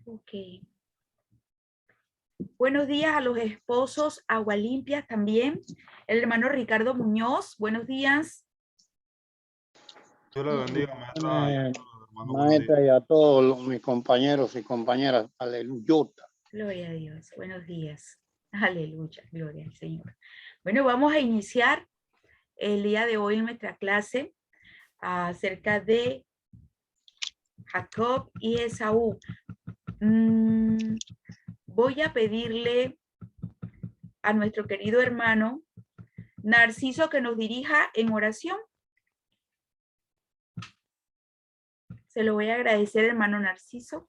Ok. Buenos días a los esposos Agua Limpia también. El hermano Ricardo Muñoz, buenos días. Dios le bendiga, maestra, y a todos los hermanos, buenos días. Maestra, y a todos mis compañeros y compañeras. Aleluya. Gloria a Dios, buenos días. Aleluya, gloria al Señor. Bueno, vamos a iniciar el día de hoy nuestra clase acerca de Jacob y Esaú. Voy a pedirle a nuestro querido hermano Narciso que nos dirija en oración. Se lo voy a agradecer, hermano Narciso.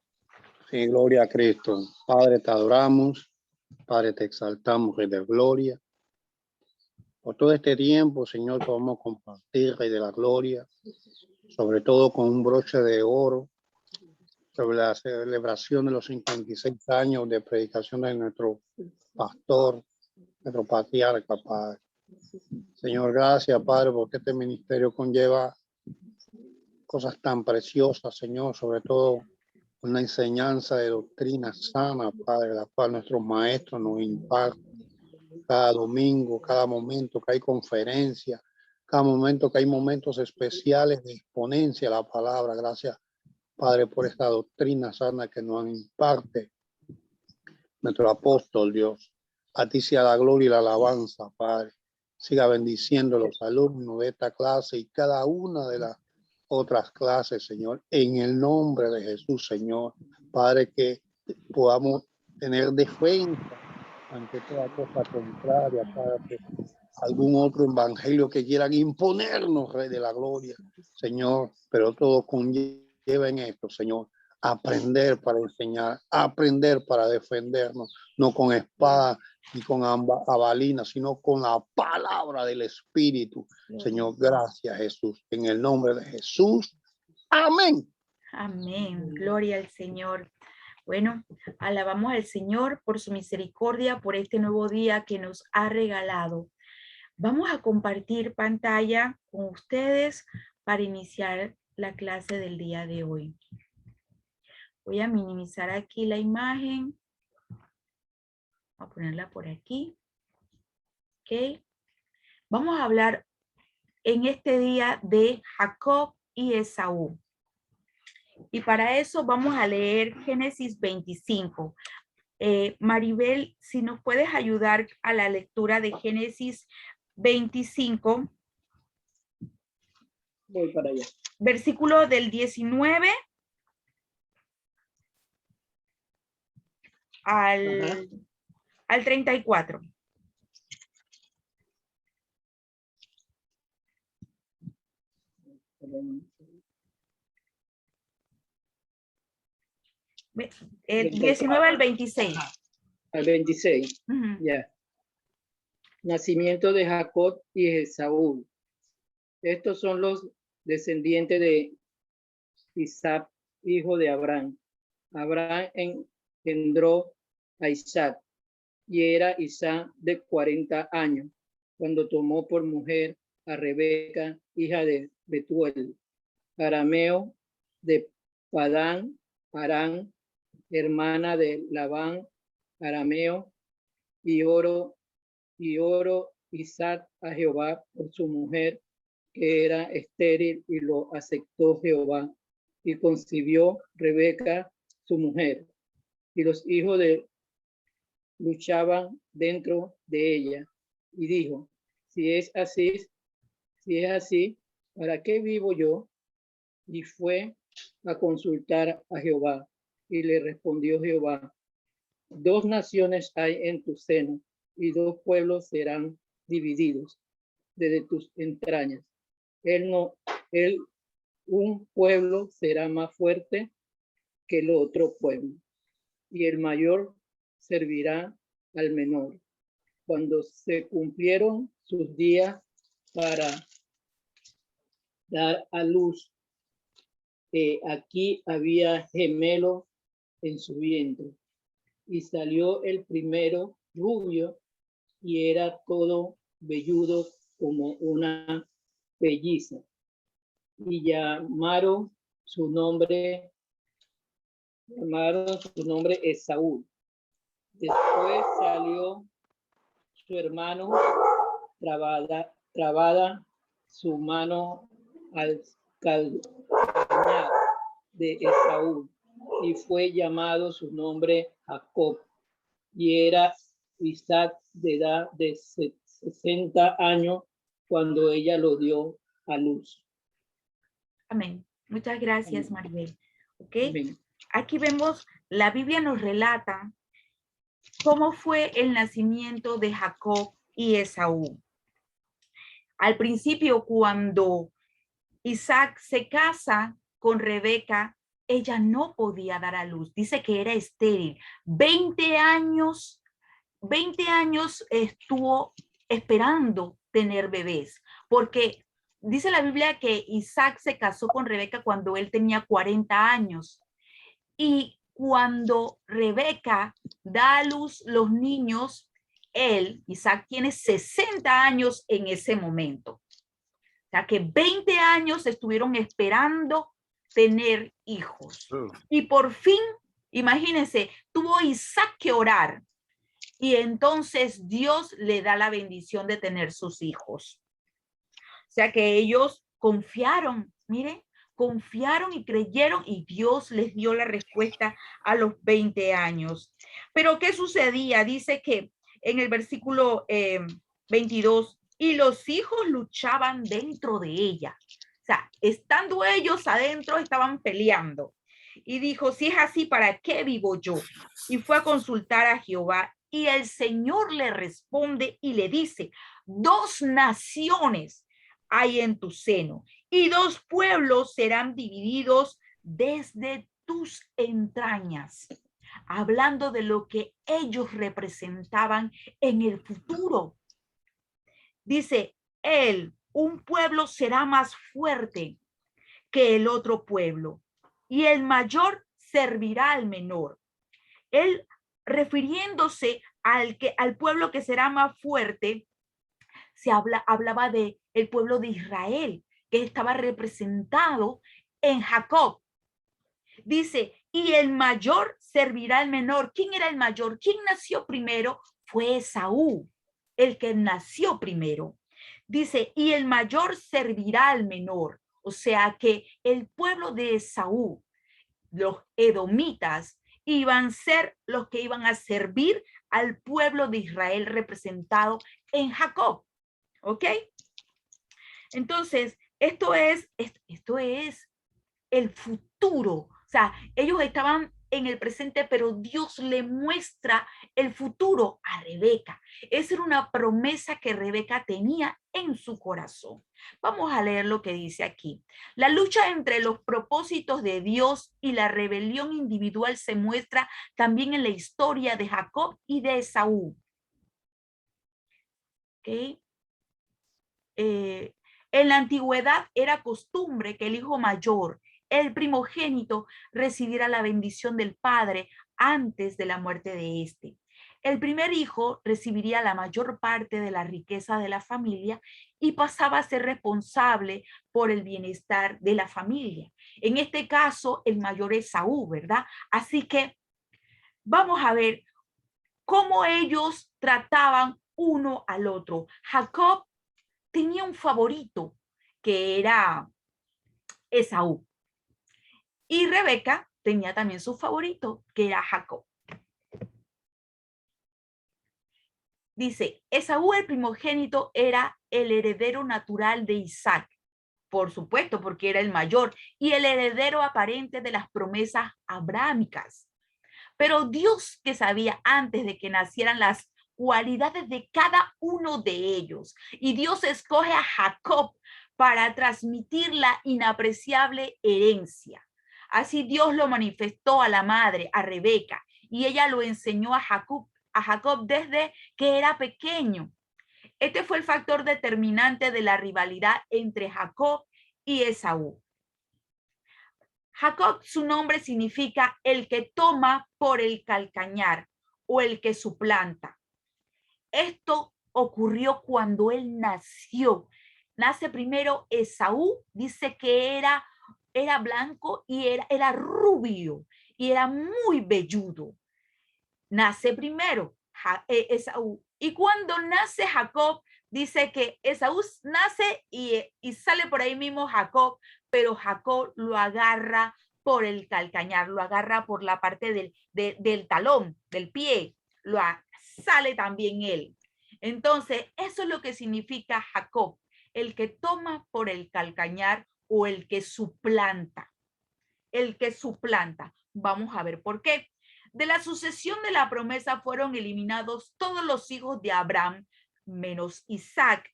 Sí, gloria a Cristo. Padre, te adoramos. Padre, te exaltamos, Rey de gloria. Por todo este tiempo, Señor, que vamos a compartir, Rey de la gloria, sobre todo con un broche de oro, sobre la celebración de los 56 años de predicación de nuestro pastor, nuestro patriarca, Padre. Señor, gracias, Padre, porque este ministerio conlleva cosas tan preciosas, Señor, sobre todo una enseñanza de doctrina sana, Padre, la cual nuestros maestros nos imparten cada domingo, cada momento que hay conferencia, cada momento que hay momentos especiales de exponencia a la palabra. Gracias, Padre, por esta doctrina sana que nos imparte nuestro apóstol, Dios. A ti sea la gloria y la alabanza, Padre. Siga bendiciendo a los alumnos de esta clase y cada una de las otras clases, Señor, en el nombre de Jesús, Señor. Padre, que podamos tener defensa ante toda cosa contraria, Padre, algún otro evangelio que quieran imponernos, Rey de la Gloria, Señor, pero todo conlleva en esto, Señor, aprender para enseñar, aprender para defendernos, no con espada ni con abalina, sino con la palabra del Espíritu. Señor, gracias, Jesús. En el nombre de Jesús. Amén. Amén. Gloria al Señor. Bueno, alabamos al Señor por su misericordia, por este nuevo día que nos ha regalado. Vamos a compartir pantalla con ustedes para iniciar la clase del día de hoy. Voy a minimizar aquí la imagen. Voy a ponerla por aquí. Ok. Vamos a hablar en este día de Jacob y Esaú. Y para eso vamos a leer Génesis 25. Maribel, si nos puedes ayudar a la lectura de Génesis 25. Voy para allá. Versículo del 19 al 34. El 19 al 26. Al 26. Ya. Nacimiento de Jacob y Esaú. Estos son los descendientes de Isaac, hijo de Abraham. Abraham engendró a Isaac, y era Isaac de 40 años, cuando tomó por mujer a Rebeca, hija de Betuel, arameo de Padán Aram, hermana de Labán, arameo, y oro Isaac a Jehová por su mujer, que era estéril, y lo aceptó Jehová, y concibió Rebeca, su mujer, y los hijos de luchaban dentro de ella, y dijo: si es así, ¿para qué vivo yo? Y fue a consultar a Jehová, y le respondió Jehová: dos naciones hay en tu seno, y dos pueblos serán divididos desde tus entrañas. Un pueblo será más fuerte que el otro pueblo, y el mayor servirá al menor. Cuando se cumplieron sus días para dar a luz, aquí había gemelo en su vientre, y salió el primero rubio, y era todo velludo como una pelliza, y llamaron su nombre llamaron su nombre Esaú. Después salió su hermano trabada su mano al calcañar de Esaú, y fue llamado su nombre Jacob. Y era Isaac de edad de 60 años cuando ella lo dio a luz. Amén. Muchas gracias, Amén. Maribel. ¿Ok? Amén. Aquí vemos, la Biblia nos relata cómo fue el nacimiento de Jacob y Esaú. Al principio, cuando Isaac se casa con Rebeca, ella no podía dar a luz. Dice que era estéril. 20 años estuvo esperando tener bebés, porque dice la Biblia que Isaac se casó con Rebeca cuando él tenía 40 años. Y cuando Rebeca da a luz los niños, Isaac, tiene 60 años en ese momento. O sea que 20 años estuvieron esperando tener hijos. Y por fin, imagínense, tuvo Isaac que orar. Y entonces Dios le da la bendición de tener sus hijos. O sea que ellos confiaron, miren, confiaron y creyeron y Dios les dio la respuesta a los 20 años. Pero ¿qué sucedía? Dice que en el versículo 22, y los hijos luchaban dentro de ella. O sea, estando ellos adentro, estaban peleando. Y dijo, si es así, ¿para qué vivo yo? Y fue a consultar a Jehová, y el Señor le responde y le dice, 2 naciones hay en tu seno, y 2 pueblos serán divididos desde tus entrañas, hablando de lo que ellos representaban en el futuro. Dice, un pueblo será más fuerte que el otro pueblo, y el mayor servirá al menor. Él, refiriéndose al pueblo que será más fuerte, hablaba de el pueblo de Israel, que estaba representado en Jacob. Dice, y el mayor servirá al menor. ¿Quién era el mayor? ¿Quién nació primero? Fue Esaú, el que nació primero. Dice, y el mayor servirá al menor. O sea que el pueblo de Esaú, los edomitas, iban a ser los que iban a servir al pueblo de Israel representado en Jacob. ¿Ok? Entonces, esto es el futuro. O sea, ellos estaban en el presente, pero Dios le muestra el futuro a Rebeca. Esa era una promesa que Rebeca tenía en su corazón. Vamos a leer lo que dice aquí. La lucha entre los propósitos de Dios y la rebelión individual se muestra también en la historia de Jacob y de Esaú. ¿Ok? En la antigüedad era costumbre que el hijo mayor, el primogénito, recibiera la bendición del padre antes de la muerte de éste. El primer hijo recibiría la mayor parte de la riqueza de la familia y pasaba a ser responsable por el bienestar de la familia. En este caso, el mayor es Esaú, ¿verdad? Así que vamos a ver cómo ellos trataban uno al otro. Jacob tenía un favorito que era Esaú. Y Rebeca tenía también su favorito que era Jacob. Dice, Esaú el primogénito era el heredero natural de Isaac, por supuesto, porque era el mayor y el heredero aparente de las promesas abrahámicas. Pero Dios, que sabía antes de que nacieran las cualidades de cada uno de ellos, y Dios escoge a Jacob para transmitir la inapreciable herencia. Así Dios lo manifestó a la madre, a Rebeca, y ella lo enseñó a Jacob desde que era pequeño. Este fue el factor determinante de la rivalidad entre Jacob y Esaú. Jacob, su nombre significa el que toma por el calcañar o el que suplanta. Esto ocurrió cuando él nació. Nace primero Esaú, dice que era blanco y era rubio. y era muy velludo. Nace primero Esaú. Y cuando nace Jacob, dice que Esaú nace y sale por ahí mismo Jacob, pero Jacob lo agarra por el calcañar, lo agarra por la parte del talón, del pie, sale también él. Entonces, eso es lo que significa Jacob, el que toma por el calcañar o el que suplanta. El que suplanta. Vamos a ver por qué. De la sucesión de la promesa fueron eliminados todos los hijos de Abraham, menos Isaac.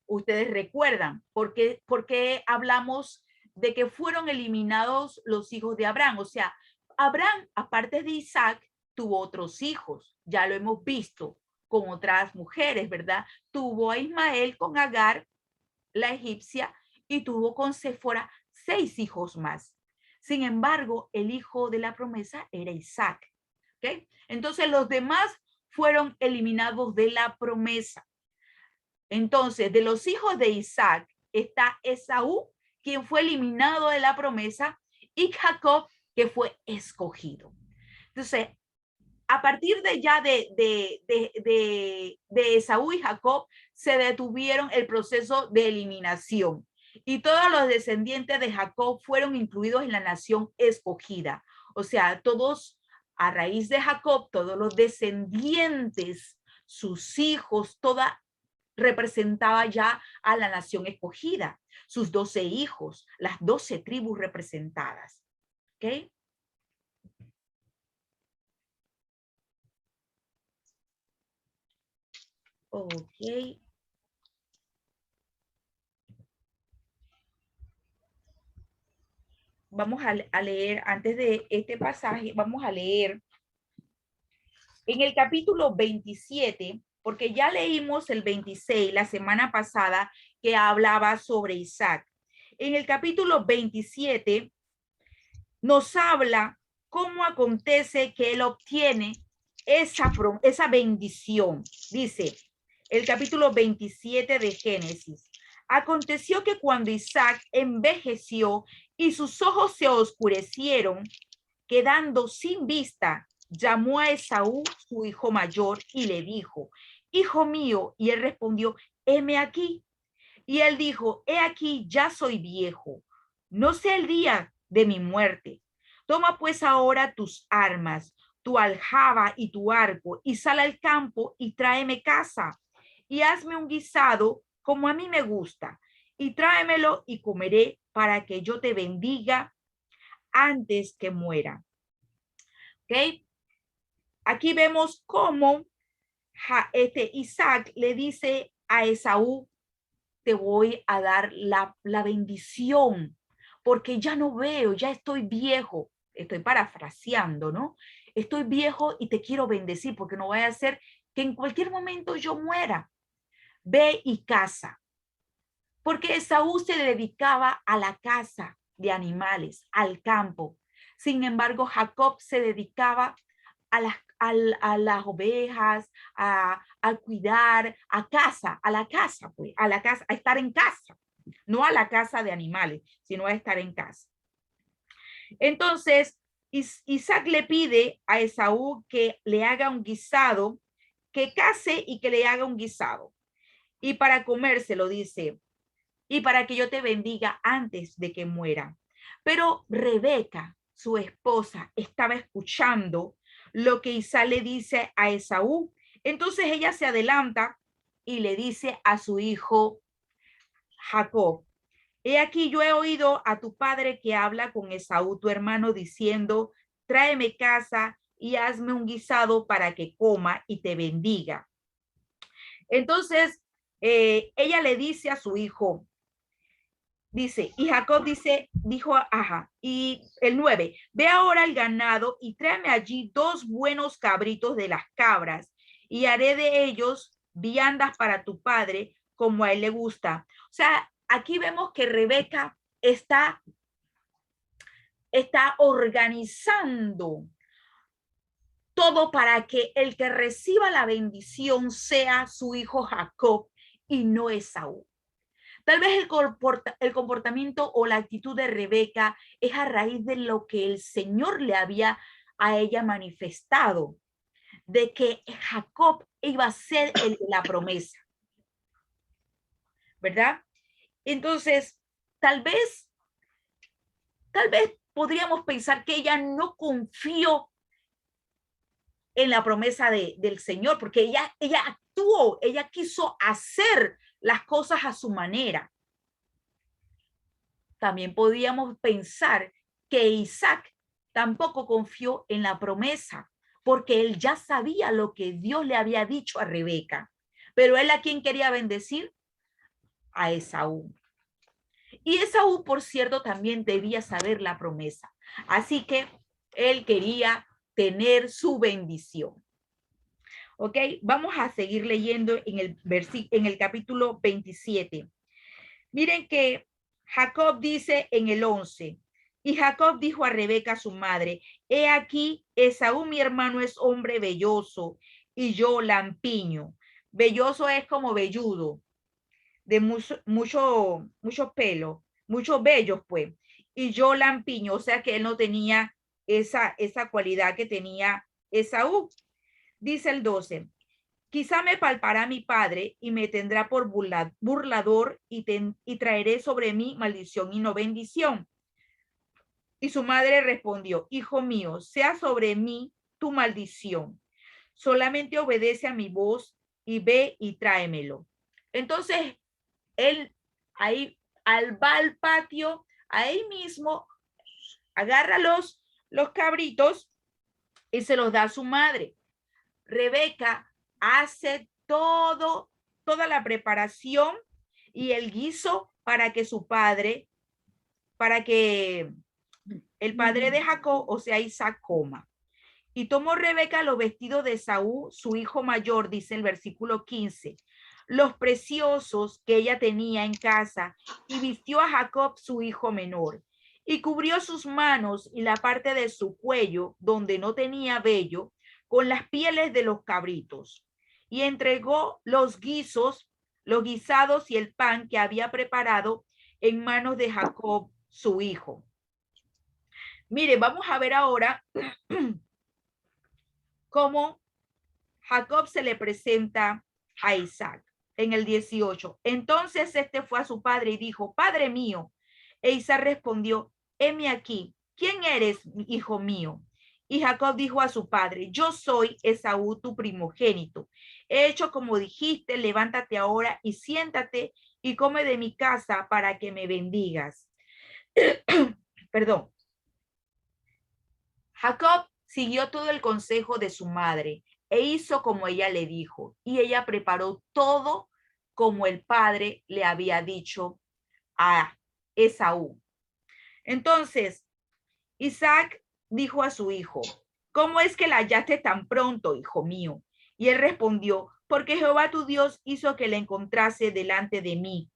Ustedes recuerdan por qué hablamos de que fueron eliminados los hijos de Abraham. O sea, Abraham, aparte de Isaac, tuvo otros hijos. Ya lo hemos visto con otras mujeres, ¿verdad? Tuvo a Ismael con Agar, la egipcia, y tuvo con Séfora 6 hijos más. Sin embargo, el hijo de la promesa era Isaac. ¿Okay? Entonces, los demás fueron eliminados de la promesa. Entonces, de los hijos de Isaac está Esaú, quien fue eliminado de la promesa, y Jacob, que fue escogido. Entonces, a partir de ya de Esaú y Jacob, se detuvieron el proceso de eliminación. Y todos los descendientes de Jacob fueron incluidos en la nación escogida. O sea, todos a raíz de Jacob, todos los descendientes, sus hijos, toda representaba ya a la nación escogida, sus 12 hijos, las 12 tribus representadas. ¿Ok? Ok. Vamos a leer, antes de este pasaje, vamos a leer en el capítulo 27, porque ya leímos el 26 la semana pasada que hablaba sobre Isaac. En el capítulo 27 nos habla cómo acontece que él obtiene esa bendición. Dice el capítulo 27 de Génesis. Aconteció que cuando Isaac envejeció y sus ojos se oscurecieron, quedando sin vista, llamó a Esaú, su hijo mayor, y le dijo, hijo mío, y él respondió, heme aquí. Y él dijo, he aquí, ya soy viejo, no sé el día de mi muerte. Toma pues ahora tus armas, tu aljaba y tu arco, y sal al campo y tráeme caza, y hazme un guisado como a mí me gusta, y tráemelo y comeré para que yo te bendiga antes que muera. ¿Ok? Aquí vemos cómo Isaac le dice a Esaú, te voy a dar la bendición, porque ya no veo, ya estoy viejo. Estoy parafraseando, ¿no? Estoy viejo y te quiero bendecir, porque no vaya a ser que en cualquier momento yo muera. Ve y caza. Porque Esaú se dedicaba a la caza de animales, al campo. Sin embargo, Jacob se dedicaba a las ovejas, a cuidar, a la casa, pues, a la casa, a estar en casa, no a la casa de animales, sino a estar en casa. Entonces, Isaac le pide a Esaú que le haga un guisado, que case y que le haga un guisado. Y para comérselo dice, y para que yo te bendiga antes de que muera. Pero Rebeca, su esposa, estaba escuchando lo que Isaac le dice a Esaú. Entonces ella se adelanta y le dice a su hijo Jacob, he aquí yo he oído a tu padre que habla con Esaú, tu hermano, diciendo, tráeme caza y hazme un guisado para que coma y te bendiga. Entonces ella le dice a su hijo, dice, y Jacob dijo, ajá, y el 9, ve ahora el ganado y tráeme allí 2 buenos cabritos de las cabras y haré de ellos viandas para tu padre como a él le gusta. O sea, aquí vemos que Rebeca está organizando todo para que el que reciba la bendición sea su hijo Jacob y no Esaú. Tal vez el comportamiento o la actitud de Rebeca es a raíz de lo que el Señor le había a ella manifestado, de que Jacob iba a ser el de la promesa, ¿verdad? Entonces, tal vez podríamos pensar que ella no confió en la promesa del Señor, porque ella actuó, ella quiso hacer las cosas a su manera. También podíamos pensar que Isaac tampoco confió en la promesa, porque él ya sabía lo que Dios le había dicho a Rebeca. Pero él, ¿a quién quería bendecir? A Esaú. Y Esaú, por cierto, también debía saber la promesa. Así que él quería tener su bendición. ¿Ok? Vamos a seguir leyendo en el capítulo 27. Miren que Jacob dice en el 11, y Jacob dijo a Rebeca, su madre, he aquí, Esaú mi hermano es hombre velloso, y yo lampiño. Velloso es como velludo, de mucho pelo, muchos vellos, pues. Y yo lampiño, o sea que él no tenía esa cualidad que tenía Esaú. Dice el 12, quizá me palpará mi padre y me tendrá por burlador y traeré sobre mí maldición y no bendición. Y su madre respondió, hijo mío, sea sobre mí tu maldición. Solamente obedece a mi voz y ve y tráemelo. Entonces, él ahí va al patio, ahí mismo, agarra los cabritos y se los da a su madre. Rebeca hace toda la preparación y el guiso para que el padre de Jacob, o sea, Isaac, coma. Y tomó Rebeca los vestidos de Esaú, su hijo mayor, dice el versículo 15, los preciosos que ella tenía en casa, y vistió a Jacob, su hijo menor, y cubrió sus manos y la parte de su cuello, donde no tenía vello, con las pieles de los cabritos, y entregó los guisados y el pan que había preparado en manos de Jacob, su hijo. Mire, vamos a ver ahora cómo Jacob se le presenta a Isaac en el 18. Entonces este fue a su padre y dijo, Padre mío. E Isaac respondió, heme aquí, ¿quién eres, hijo mío? Y Jacob dijo a su padre, yo soy Esaú, tu primogénito. He hecho como dijiste, levántate ahora y siéntate y come de mi casa para que me bendigas. Perdón. Jacob siguió todo el consejo de su madre e hizo como ella le dijo, y ella preparó todo como el padre le había dicho a Esaú. Entonces, Isaac dijo a su hijo, ¿cómo es que la hallaste tan pronto, hijo mío? Y él respondió, porque Jehová tu Dios hizo que la encontrase delante de mí.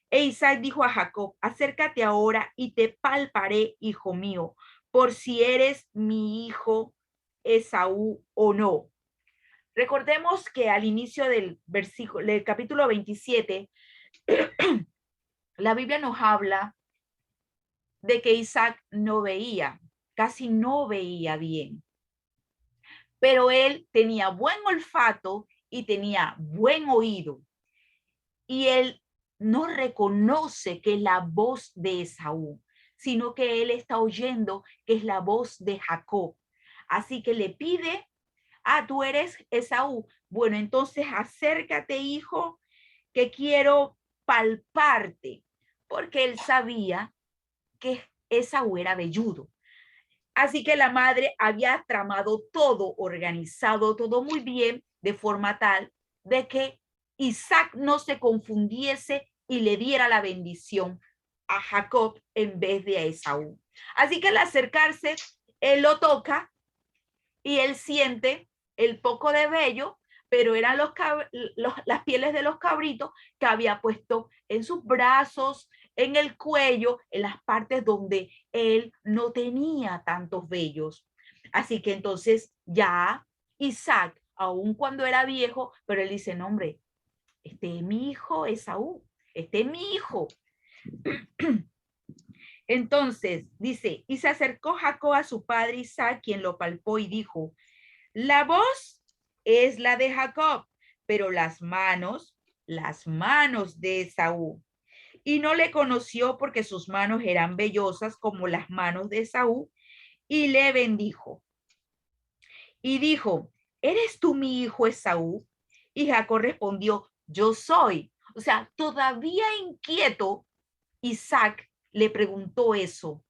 E Isaac dijo a Jacob, acércate ahora y te palparé, hijo mío, por si eres mi hijo Esaú o no. Recordemos que al inicio del capítulo 27, la Biblia nos habla de que Isaac no veía, casi no veía bien. Pero él tenía buen olfato y tenía buen oído. Y él no reconoce que es la voz de Esaú, sino que él está oyendo que es la voz de Jacob. Así que le pide, tú eres Esaú. Bueno, entonces acércate, hijo, que quiero palparte, porque él sabía que Esaú era velludo. Así que la madre había tramado todo, organizado todo muy bien, de forma tal de que Isaac no se confundiese y le diera la bendición a Jacob en vez de a Esaú. Así que al acercarse, él lo toca y él siente el poco de vello, pero eran las pieles de los cabritos que había puesto en sus brazos, en el cuello, en las partes donde él no tenía tantos vellos. Así que entonces ya Isaac, aun cuando era viejo, pero él dice, no, hombre, este es mi hijo Esaú. este es mi hijo. Entonces, dice, y se acercó Jacob a su padre Isaac, quien lo palpó y dijo, la voz es la de Jacob, pero las manos de Esaú. Y no le conoció porque sus manos eran vellosas como las manos de Esaú, y le bendijo. Y dijo, ¿eres tú mi hijo Esaú? Y Jacob respondió, yo soy. O sea, todavía inquieto, Isaac le preguntó eso.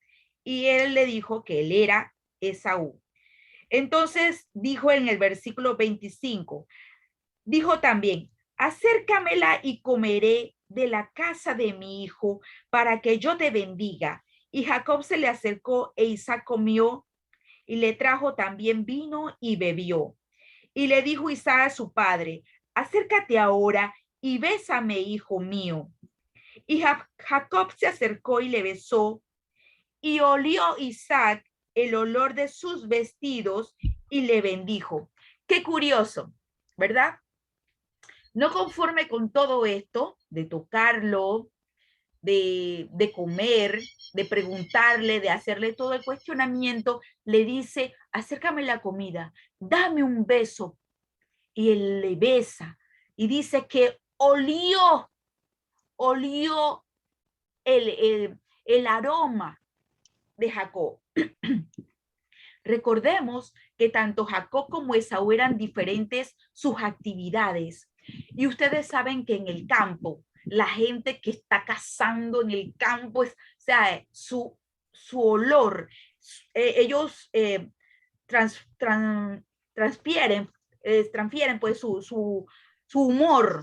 Y él le dijo que él era Esaú. Entonces dijo en el versículo 25, dijo también, acércamela y comeré de la casa de mi hijo para que yo te bendiga. Y Jacob se le acercó e Isaac comió y le trajo también vino y bebió. Y le dijo Isaac a su padre, acércate ahora y bésame, hijo mío. Y Jacob se acercó y le besó, y olió Isaac el olor de sus vestidos y le bendijo. Qué curioso, ¿verdad? No conforme con todo esto, de tocarlo, de comer, de preguntarle, de hacerle todo el cuestionamiento, le dice, acércame la comida, dame un beso. Y él le besa y dice que olió el aroma de Jacob. Recordemos que tanto Jacob como Esaú eran diferentes sus actividades. Y ustedes saben que en el campo, la gente que está cazando en el campo, o sea, su olor, ellos transfieren pues su humor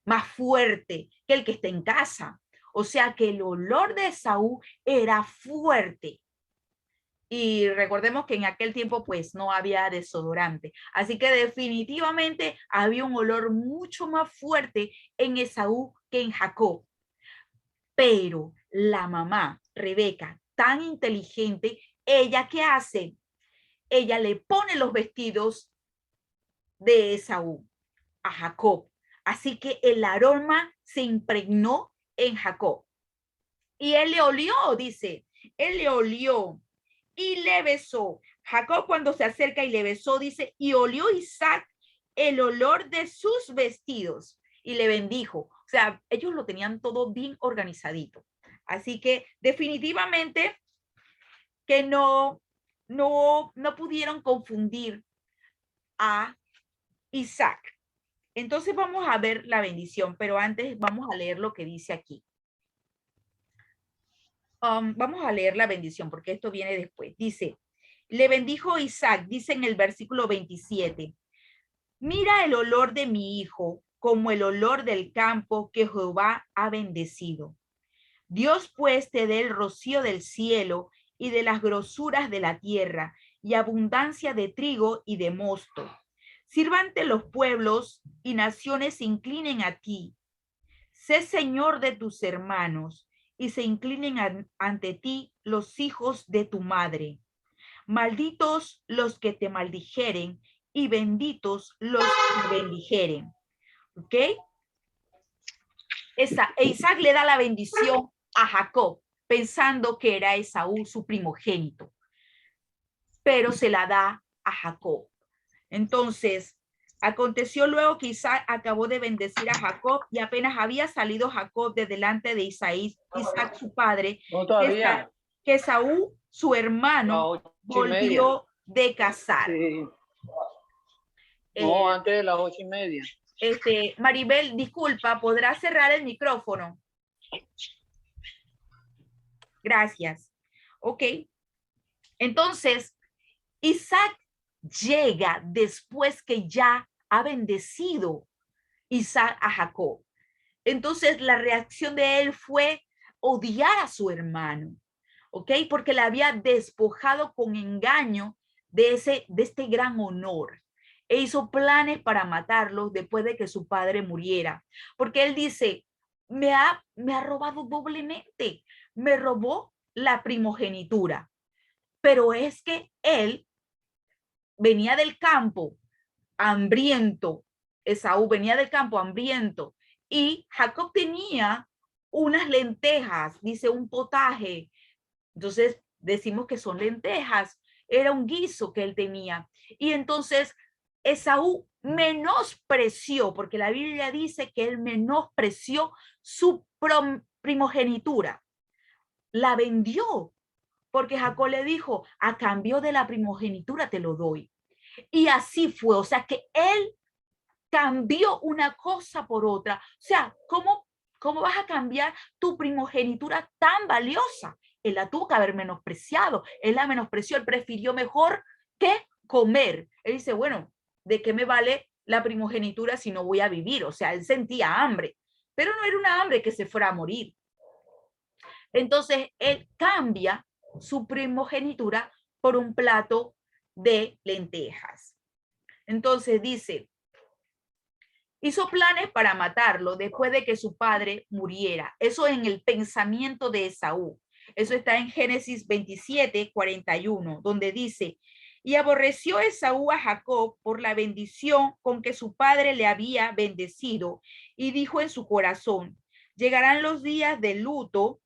más fuerte que el que está en casa. O sea que el olor de Esaú era fuerte. Y recordemos que en aquel tiempo pues no había desodorante. Así que definitivamente había un olor mucho más fuerte en Esaú que en Jacob. Pero la mamá, Rebeca, tan inteligente, ¿ella qué hace? Ella le pone los vestidos de Esaú a Jacob. Así que el aroma se impregnó en Jacob. Y él le olió, dice, él le olió y le besó. Jacob cuando se acerca y le besó, dice, y olió Isaac el olor de sus vestidos y le bendijo. O sea, ellos lo tenían todo bien organizadito. Así que definitivamente que no pudieron confundir a Isaac. Entonces vamos a ver la bendición, pero antes vamos a leer lo que dice aquí. Vamos a leer la bendición porque esto viene después. Dice, le bendijo Isaac, dice en el versículo 27, mira el olor de mi hijo como el olor del campo que Jehová ha bendecido. Dios pues te dé el rocío del cielo y de las grosuras de la tierra y abundancia de trigo y de mosto. Sírvante los pueblos y naciones se inclinen a ti. Sé señor de tus hermanos y se inclinen ante ti los hijos de tu madre. Malditos los que te maldijeren y benditos los que bendijeren. ¿Ok? Isaac le da la bendición a Jacob, pensando que era Esaú su primogénito, pero se la da a Jacob. Entonces, aconteció luego que Isaac acabó de bendecir a Jacob y apenas había salido Jacob de delante de Isaac su padre, que Esaú, su hermano, volvió de cazar. Sí. No, antes de las 8:30. Maribel, disculpa, ¿podrás cerrar el micrófono? Gracias. Ok. Entonces, Isaac llega después que ya ha bendecido Isaac a Jacob. Entonces, la reacción de él fue odiar a su hermano, ¿ok? Porque le había despojado con engaño de este gran honor. E hizo planes para matarlo después de que su padre muriera. Porque él dice, me ha robado doblemente. Me robó la primogenitura. Pero es que él venía del campo hambriento. Esaú venía del campo hambriento. Y Jacob tenía unas lentejas, dice un potaje. Entonces decimos que son lentejas. Era un guiso que él tenía. Y entonces Esaú menospreció, porque la Biblia dice que él menospreció su primogenitura. La vendió, porque Jacob le dijo, a cambio de la primogenitura te lo doy. Y así fue, o sea que él cambió una cosa por otra. O sea, ¿cómo vas a cambiar tu primogenitura tan valiosa? Él la tuvo que haber menospreciado, él la menospreció, él prefirió mejor que comer. Él dice, bueno, ¿de qué me vale la primogenitura si no voy a vivir? O sea, él sentía hambre, pero no era una hambre que se fuera a morir. Entonces, él cambia su primogenitura por un plato de lentejas. Entonces dice, hizo planes para matarlo después de que su padre muriera. Eso en el pensamiento de Esaú. Eso está en Génesis 27, 41, donde dice, y aborreció Esaú a Jacob por la bendición con que su padre le había bendecido, y dijo en su corazón, llegarán los días de luto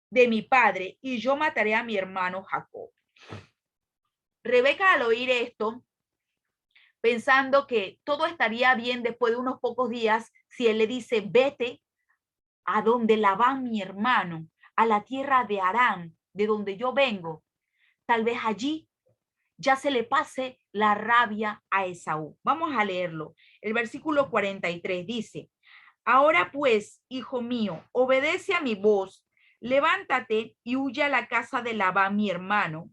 de mi padre, y yo mataré a mi hermano Jacob. Rebeca, al oír esto, pensando que todo estaría bien después de unos pocos días, si él le dice, vete a donde Labán, mi hermano, a la tierra de Aram, de donde yo vengo, tal vez allí ya se le pase la rabia a Esaú. Vamos a leerlo. El versículo 43 dice, ahora pues, hijo mío, obedece a mi voz, levántate y huye a la casa de Labán, mi hermano,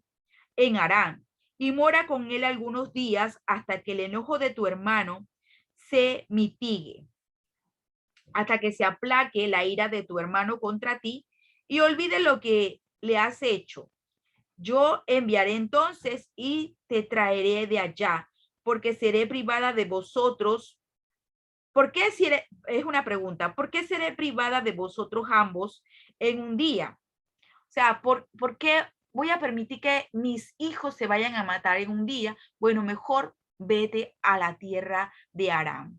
en Aram, y mora con él algunos días hasta que el enojo de tu hermano se mitigue, hasta que se aplaque la ira de tu hermano contra ti y olvide lo que le has hecho. Yo enviaré entonces y te traeré de allá, porque seré privada de vosotros. ¿Por qué seré? Es una pregunta. ¿Por qué seré privada de vosotros ambos en un día? O sea, ¿por qué voy a permitir que mis hijos se vayan a matar en un día? Bueno, mejor vete a la tierra de Aram.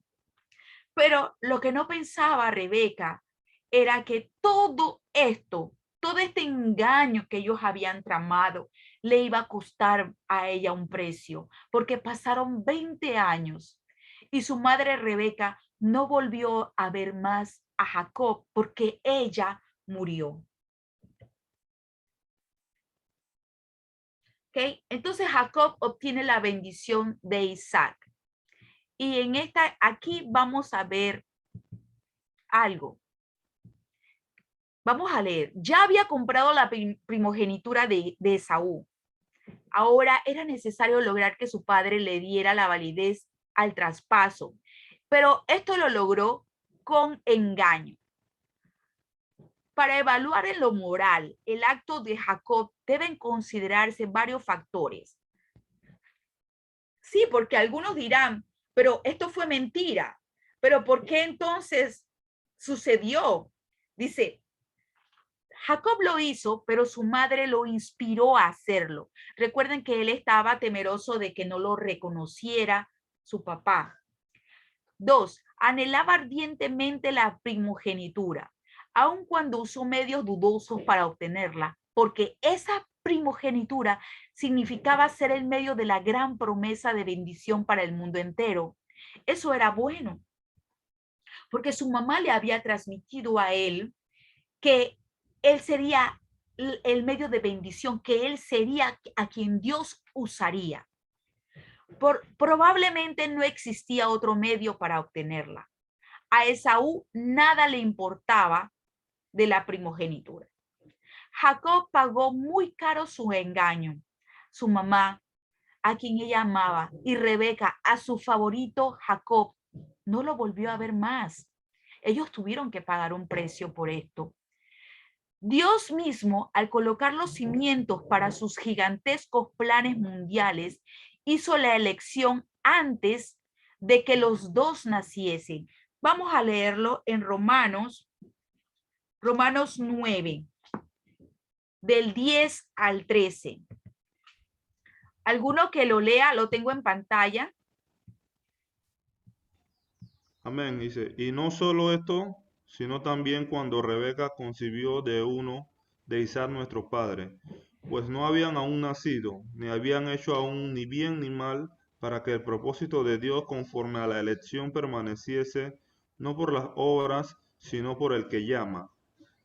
Pero lo que no pensaba Rebeca era que todo esto, todo este engaño que ellos habían tramado, le iba a costar a ella un precio, porque pasaron 20 años y su madre Rebeca no volvió a ver más a Jacob porque ella murió. ¿Okay? Entonces Jacob obtiene la bendición de Isaac. Y aquí vamos a ver algo. Vamos a leer. Ya había comprado la primogenitura de Esaú. Ahora era necesario lograr que su padre le diera la validez al traspaso. Pero esto lo logró con engaño. Para evaluar en lo moral el acto de Jacob deben considerarse varios factores. Sí, porque algunos dirán, pero esto fue mentira. Pero ¿por qué entonces sucedió? Dice, Jacob lo hizo, pero su madre lo inspiró a hacerlo. Recuerden que él estaba temeroso de que no lo reconociera su papá. 2. Anhelaba ardientemente la primogenitura, aun cuando usó medios dudosos para obtenerla, porque esa primogenitura significaba ser el medio de la gran promesa de bendición para el mundo entero. Eso era bueno, porque su mamá le había transmitido a él que él sería el medio de bendición, que él sería a quien Dios usaría. Probablemente no existía otro medio para obtenerla. A Esaú nada le importaba de la primogenitura. Jacob pagó muy caro su engaño. Su mamá, a quien ella amaba, y Rebeca, a su favorito Jacob, no lo volvió a ver más. Ellos tuvieron que pagar un precio por esto. Dios mismo, al colocar los cimientos para sus gigantescos planes mundiales, hizo la elección antes de que los dos naciesen. Vamos a leerlo en Romanos 9, del 10 al 13. ¿Alguno que lo lea? Lo tengo en pantalla. Amén. Dice, y no solo esto, sino también cuando Rebeca concibió de uno de Isaac nuestro padre, pues no habían aún nacido, ni habían hecho aún ni bien ni mal, para que el propósito de Dios conforme a la elección permaneciese, no por las obras, sino por el que llama.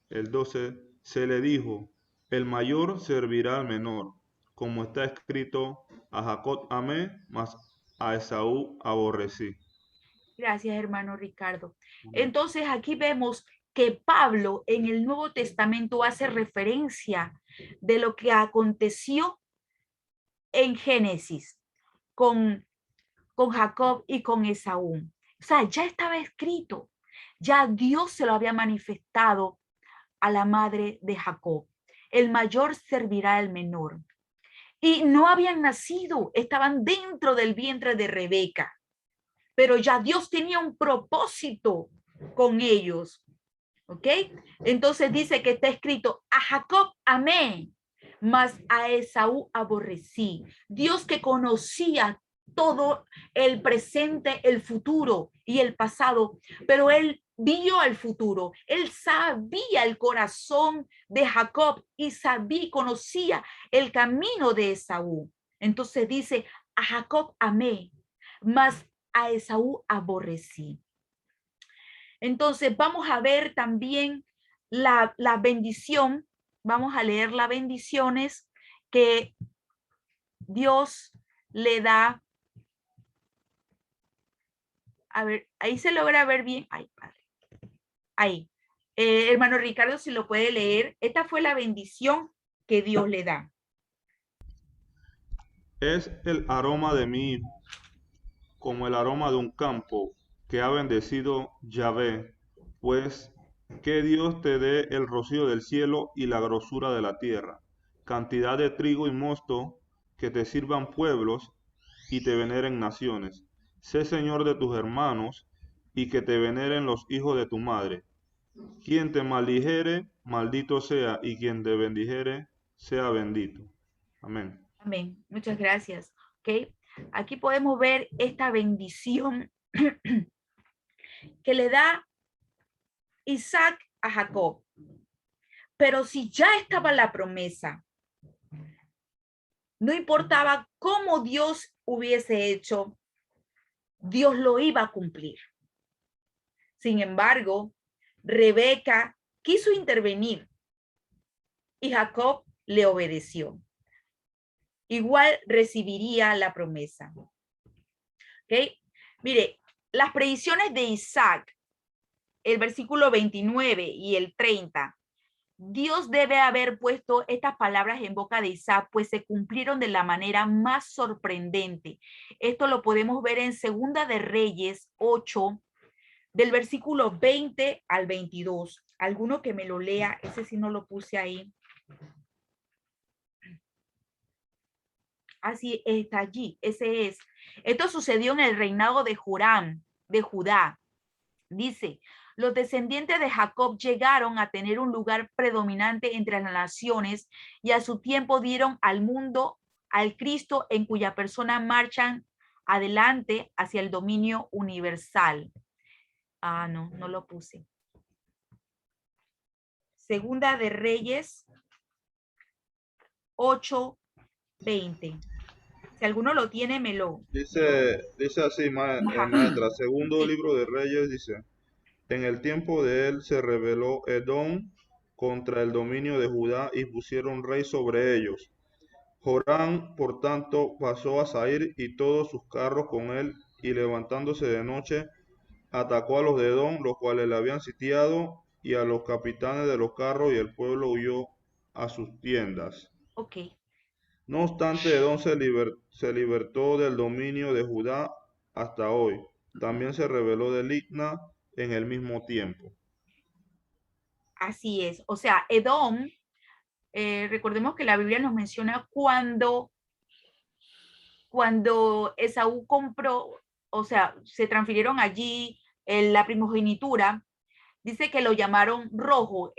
El 12, se le dijo, el mayor servirá al menor, como está escrito, a Jacob amé, mas a Esaú aborrecí. Gracias, hermano Ricardo. Entonces aquí vemos que Pablo en el Nuevo Testamento hace referencia de lo que aconteció en Génesis con Jacob y con Esaú. O sea, ya estaba escrito, ya Dios se lo había manifestado a la madre de Jacob. El mayor servirá al menor. Y no habían nacido, estaban dentro del vientre de Rebeca. Pero ya Dios tenía un propósito con ellos. ¿Ok? Entonces dice que está escrito, a Jacob amé, mas a Esaú aborrecí. Dios que conocía todo el presente, el futuro y el pasado, pero él vio al futuro. Él sabía el corazón de Jacob y conocía el camino de Esaú. Entonces dice, a Jacob amé, mas a Esaú aborrecí. Entonces vamos a ver también la bendición, vamos a leer las bendiciones que Dios le da. A ver, ahí se logra ver bien. Ay, padre. Ahí. Hermano Ricardo, si lo puede leer, esta fue la bendición que Dios le da. Es el aroma de mi hijo, como el aroma de un campo que ha bendecido Yahvé, pues que Dios te dé el rocío del cielo y la grosura de la tierra, cantidad de trigo y mosto, que te sirvan pueblos y te veneren naciones. Sé Señor de tus hermanos y que te veneren los hijos de tu madre. Quien te maldijere, maldito sea, y quien te bendijere, sea bendito. Amén. Amén. Muchas gracias. ¿Ok? Aquí podemos ver esta bendición que le da Isaac a Jacob. Pero si ya estaba la promesa, no importaba cómo Dios hubiese hecho, Dios lo iba a cumplir. Sin embargo, Rebeca quiso intervenir y Jacob le obedeció. Igual recibiría la promesa. ¿Ok? Mire, las predicciones de Isaac, el versículo 29 y el 30, Dios debe haber puesto estas palabras en boca de Isaac, pues se cumplieron de la manera más sorprendente. Esto lo podemos ver en Segunda de Reyes 8, del versículo 20 al 22. Alguno que me lo lea, ese sí no lo puse ahí. Así está allí, ese es. Esto sucedió en el reinado de Joram, de Judá. Dice, los descendientes de Jacob llegaron a tener un lugar predominante entre las naciones y a su tiempo dieron al mundo al Cristo en cuya persona marchan adelante hacia el dominio universal. Ah, no lo puse. Segunda de Reyes 8:20. Si alguno lo tiene, me lo. Dice así, maestra, segundo libro de Reyes, dice, en el tiempo de él se rebeló Edom contra el dominio de Judá y pusieron rey sobre ellos. Joram, por tanto, pasó a Zair y todos sus carros con él, y levantándose de noche, atacó a los de Edom, los cuales le habían sitiado, y a los capitanes de los carros, y el pueblo huyó a sus tiendas. Ok. No obstante, Edom se libertó del dominio de Judá hasta hoy. También se rebeló de Libna en el mismo tiempo. Así es. O sea, Edom, recordemos que la Biblia nos menciona cuando Esaú compró, o sea, se transfirieron allí la primogenitura, dice que lo llamaron rojo,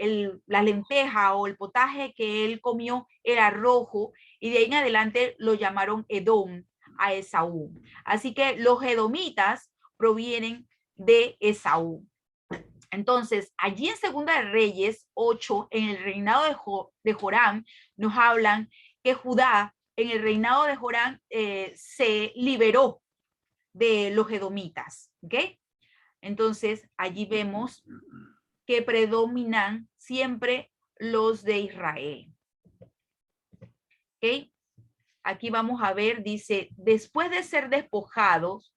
la lenteja o el potaje que él comió era rojo y de ahí en adelante lo llamaron Edom a Esaú. Así que los edomitas provienen de Esaú. Entonces, allí en Segunda de Reyes 8, en el reinado de Joram, nos hablan que Judá, en el reinado de Joram, se liberó de los edomitas, ¿ok? Entonces, allí vemos que predominan siempre los de Israel, ¿ok? Aquí vamos a ver, dice, después de ser despojados,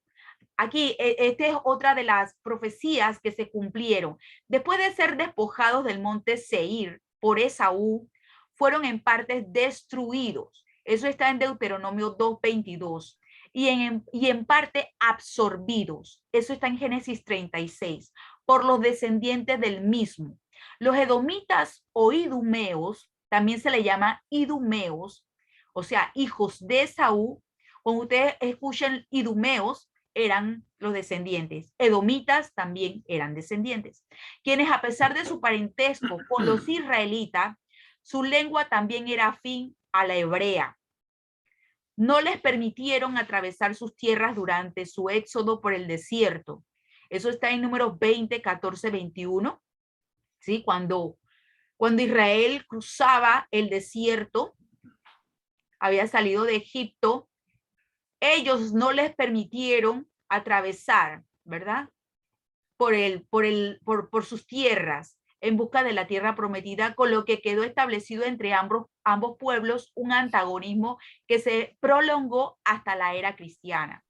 aquí, esta es otra de las profecías que se cumplieron. Después de ser despojados del monte Seir por Esaú, fueron en parte destruidos. Eso está en Deuteronomio 2:22. Y en parte absorbidos. Eso está en Génesis 36, por los descendientes del mismo. Los edomitas o idumeos, también se le llama idumeos, o sea, hijos de Esaú. Cuando ustedes escuchen idumeos, eran los descendientes. Edomitas también eran descendientes, quienes a pesar de su parentesco con los israelitas, su lengua también era afín a la hebrea. No les permitieron atravesar sus tierras durante su éxodo por el desierto. Eso está en Números 20, 14, 21. ¿Sí? Cuando Israel cruzaba el desierto, había salido de Egipto, ellos no les permitieron atravesar, ¿verdad? Por sus tierras en busca de la tierra prometida, con lo que quedó establecido entre ambos pueblos un antagonismo que se prolongó hasta la era cristiana.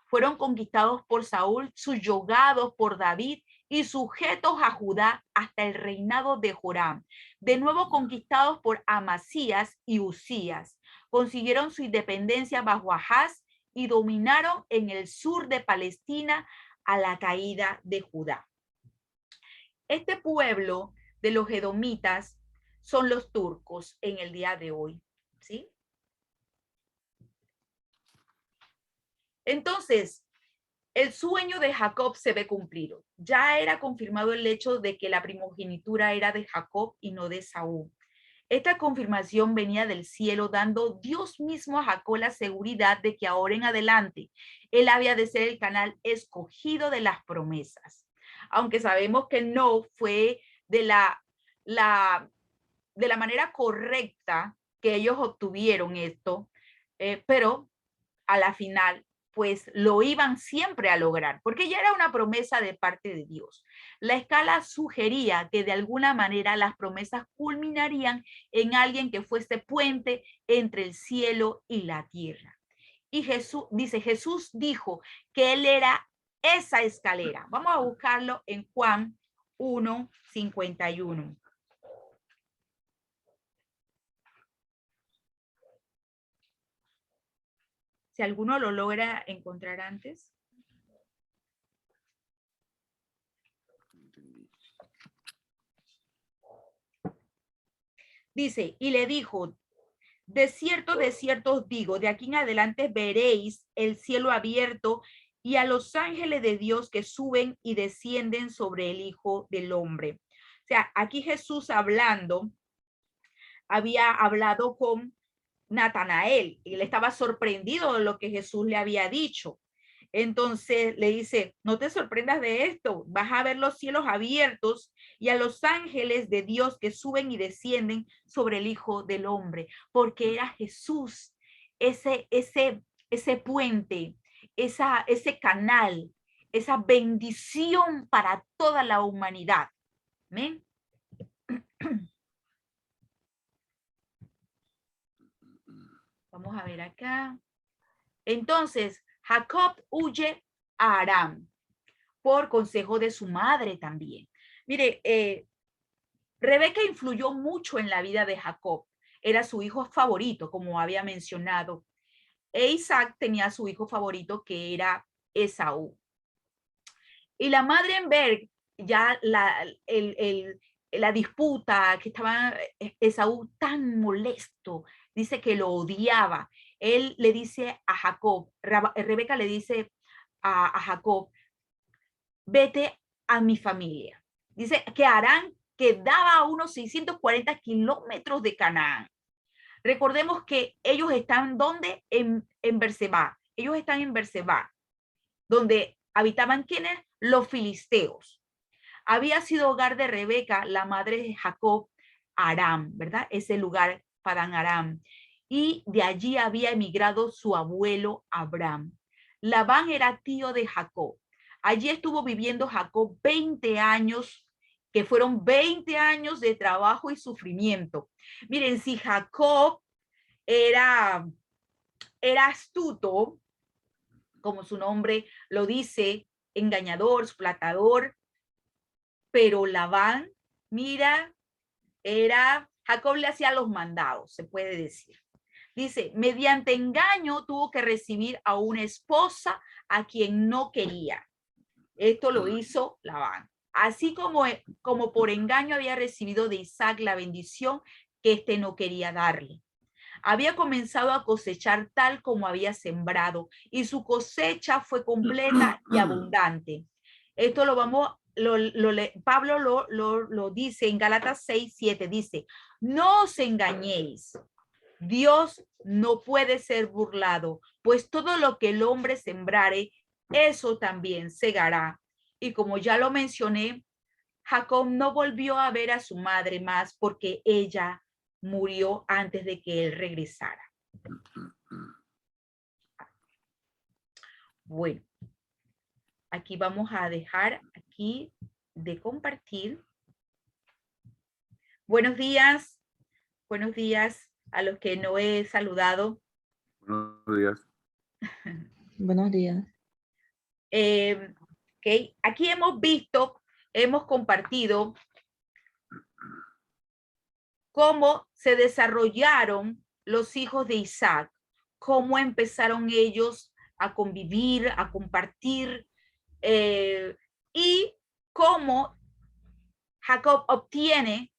Fueron conquistados por Saúl, subyugados por David y sujetos a Judá hasta el reinado de Joram. De nuevo conquistados por Amasías y Usías. Consiguieron su independencia bajo Ahaz y dominaron en el sur de Palestina a la caída de Judá. Este pueblo de los edomitas son los turcos en el día de hoy, ¿sí? Entonces, el sueño de Jacob se ve cumplido. Ya era confirmado el hecho de que la primogenitura era de Jacob y no de Esaú. Esta confirmación venía del cielo, dando Dios mismo a Jacob la seguridad de que ahora en adelante él había de ser el canal escogido de las promesas. Aunque sabemos que no fue de la manera correcta que ellos obtuvieron esto, pero a la final pues lo iban siempre a lograr, porque ya era una promesa de parte de Dios. La escala sugería que de alguna manera las promesas culminarían en alguien que fuese puente entre el cielo y la tierra. Y Jesús dijo que él era esa escalera. Vamos a buscarlo en Juan 1:51. Si alguno lo logra encontrar antes. Dice, y le dijo, de cierto os digo, de aquí en adelante veréis el cielo abierto y a los ángeles de Dios que suben y descienden sobre el Hijo del Hombre. O sea, aquí Jesús hablando, había hablado con Natanael y él estaba sorprendido de lo que Jesús le había dicho. Entonces le dice, no te sorprendas de esto, vas a ver los cielos abiertos y a los ángeles de Dios que suben y descienden sobre el Hijo del Hombre, porque era Jesús ese puente, ese canal, esa bendición para toda la humanidad. ¿Amén? Vamos a ver acá. Entonces, Jacob huye a Aram por consejo de su madre también. Mire, Rebeca influyó mucho en la vida de Jacob. Era su hijo favorito, como había mencionado. E Isaac tenía su hijo favorito, que era Esaú. Y la madre en ver ya la disputa, que estaba Esaú tan molesto, dice que lo odiaba. Él le dice a Jacob, Rebeca le dice a Jacob, vete a mi familia. Dice que Harán quedaba a unos 640 kilómetros de Canaán. Recordemos que ellos están, ¿dónde? En Berseba. Ellos están en Berseba, donde habitaban, ¿quiénes? Los filisteos. había sido hogar de Rebeca, la madre de Jacob, Aram, ¿verdad? Ese lugar, Padán Aram. Y de allí había emigrado su abuelo Abraham. Labán era tío de Jacob. Allí estuvo viviendo Jacob 20 años, que fueron 20 años de trabajo y sufrimiento. Miren, si Jacob era astuto, como su nombre lo dice, engañador, explotador, pero Labán, mira, Jacob le hacía los mandados, se puede decir. Dice, mediante engaño tuvo que recibir a una esposa a quien no quería. Esto lo hizo Labán. Así como por engaño había recibido de Isaac la bendición que éste no quería darle. Había comenzado a cosechar tal como había sembrado y su cosecha fue completa y abundante. Esto Pablo lo dice en Gálatas 6:7, dice, no os engañéis, Dios no puede ser burlado, pues todo lo que el hombre sembrare, eso también segará. Y como ya lo mencioné, Jacob no volvió a ver a su madre más porque ella murió antes de que él regresara. Bueno, aquí vamos a dejar aquí de compartir. Buenos días a los que no he saludado. Buenos días. Buenos días. Okay. Aquí hemos compartido cómo se desarrollaron los hijos de Isaac, cómo empezaron ellos a convivir, a compartir, y cómo Jacob obtiene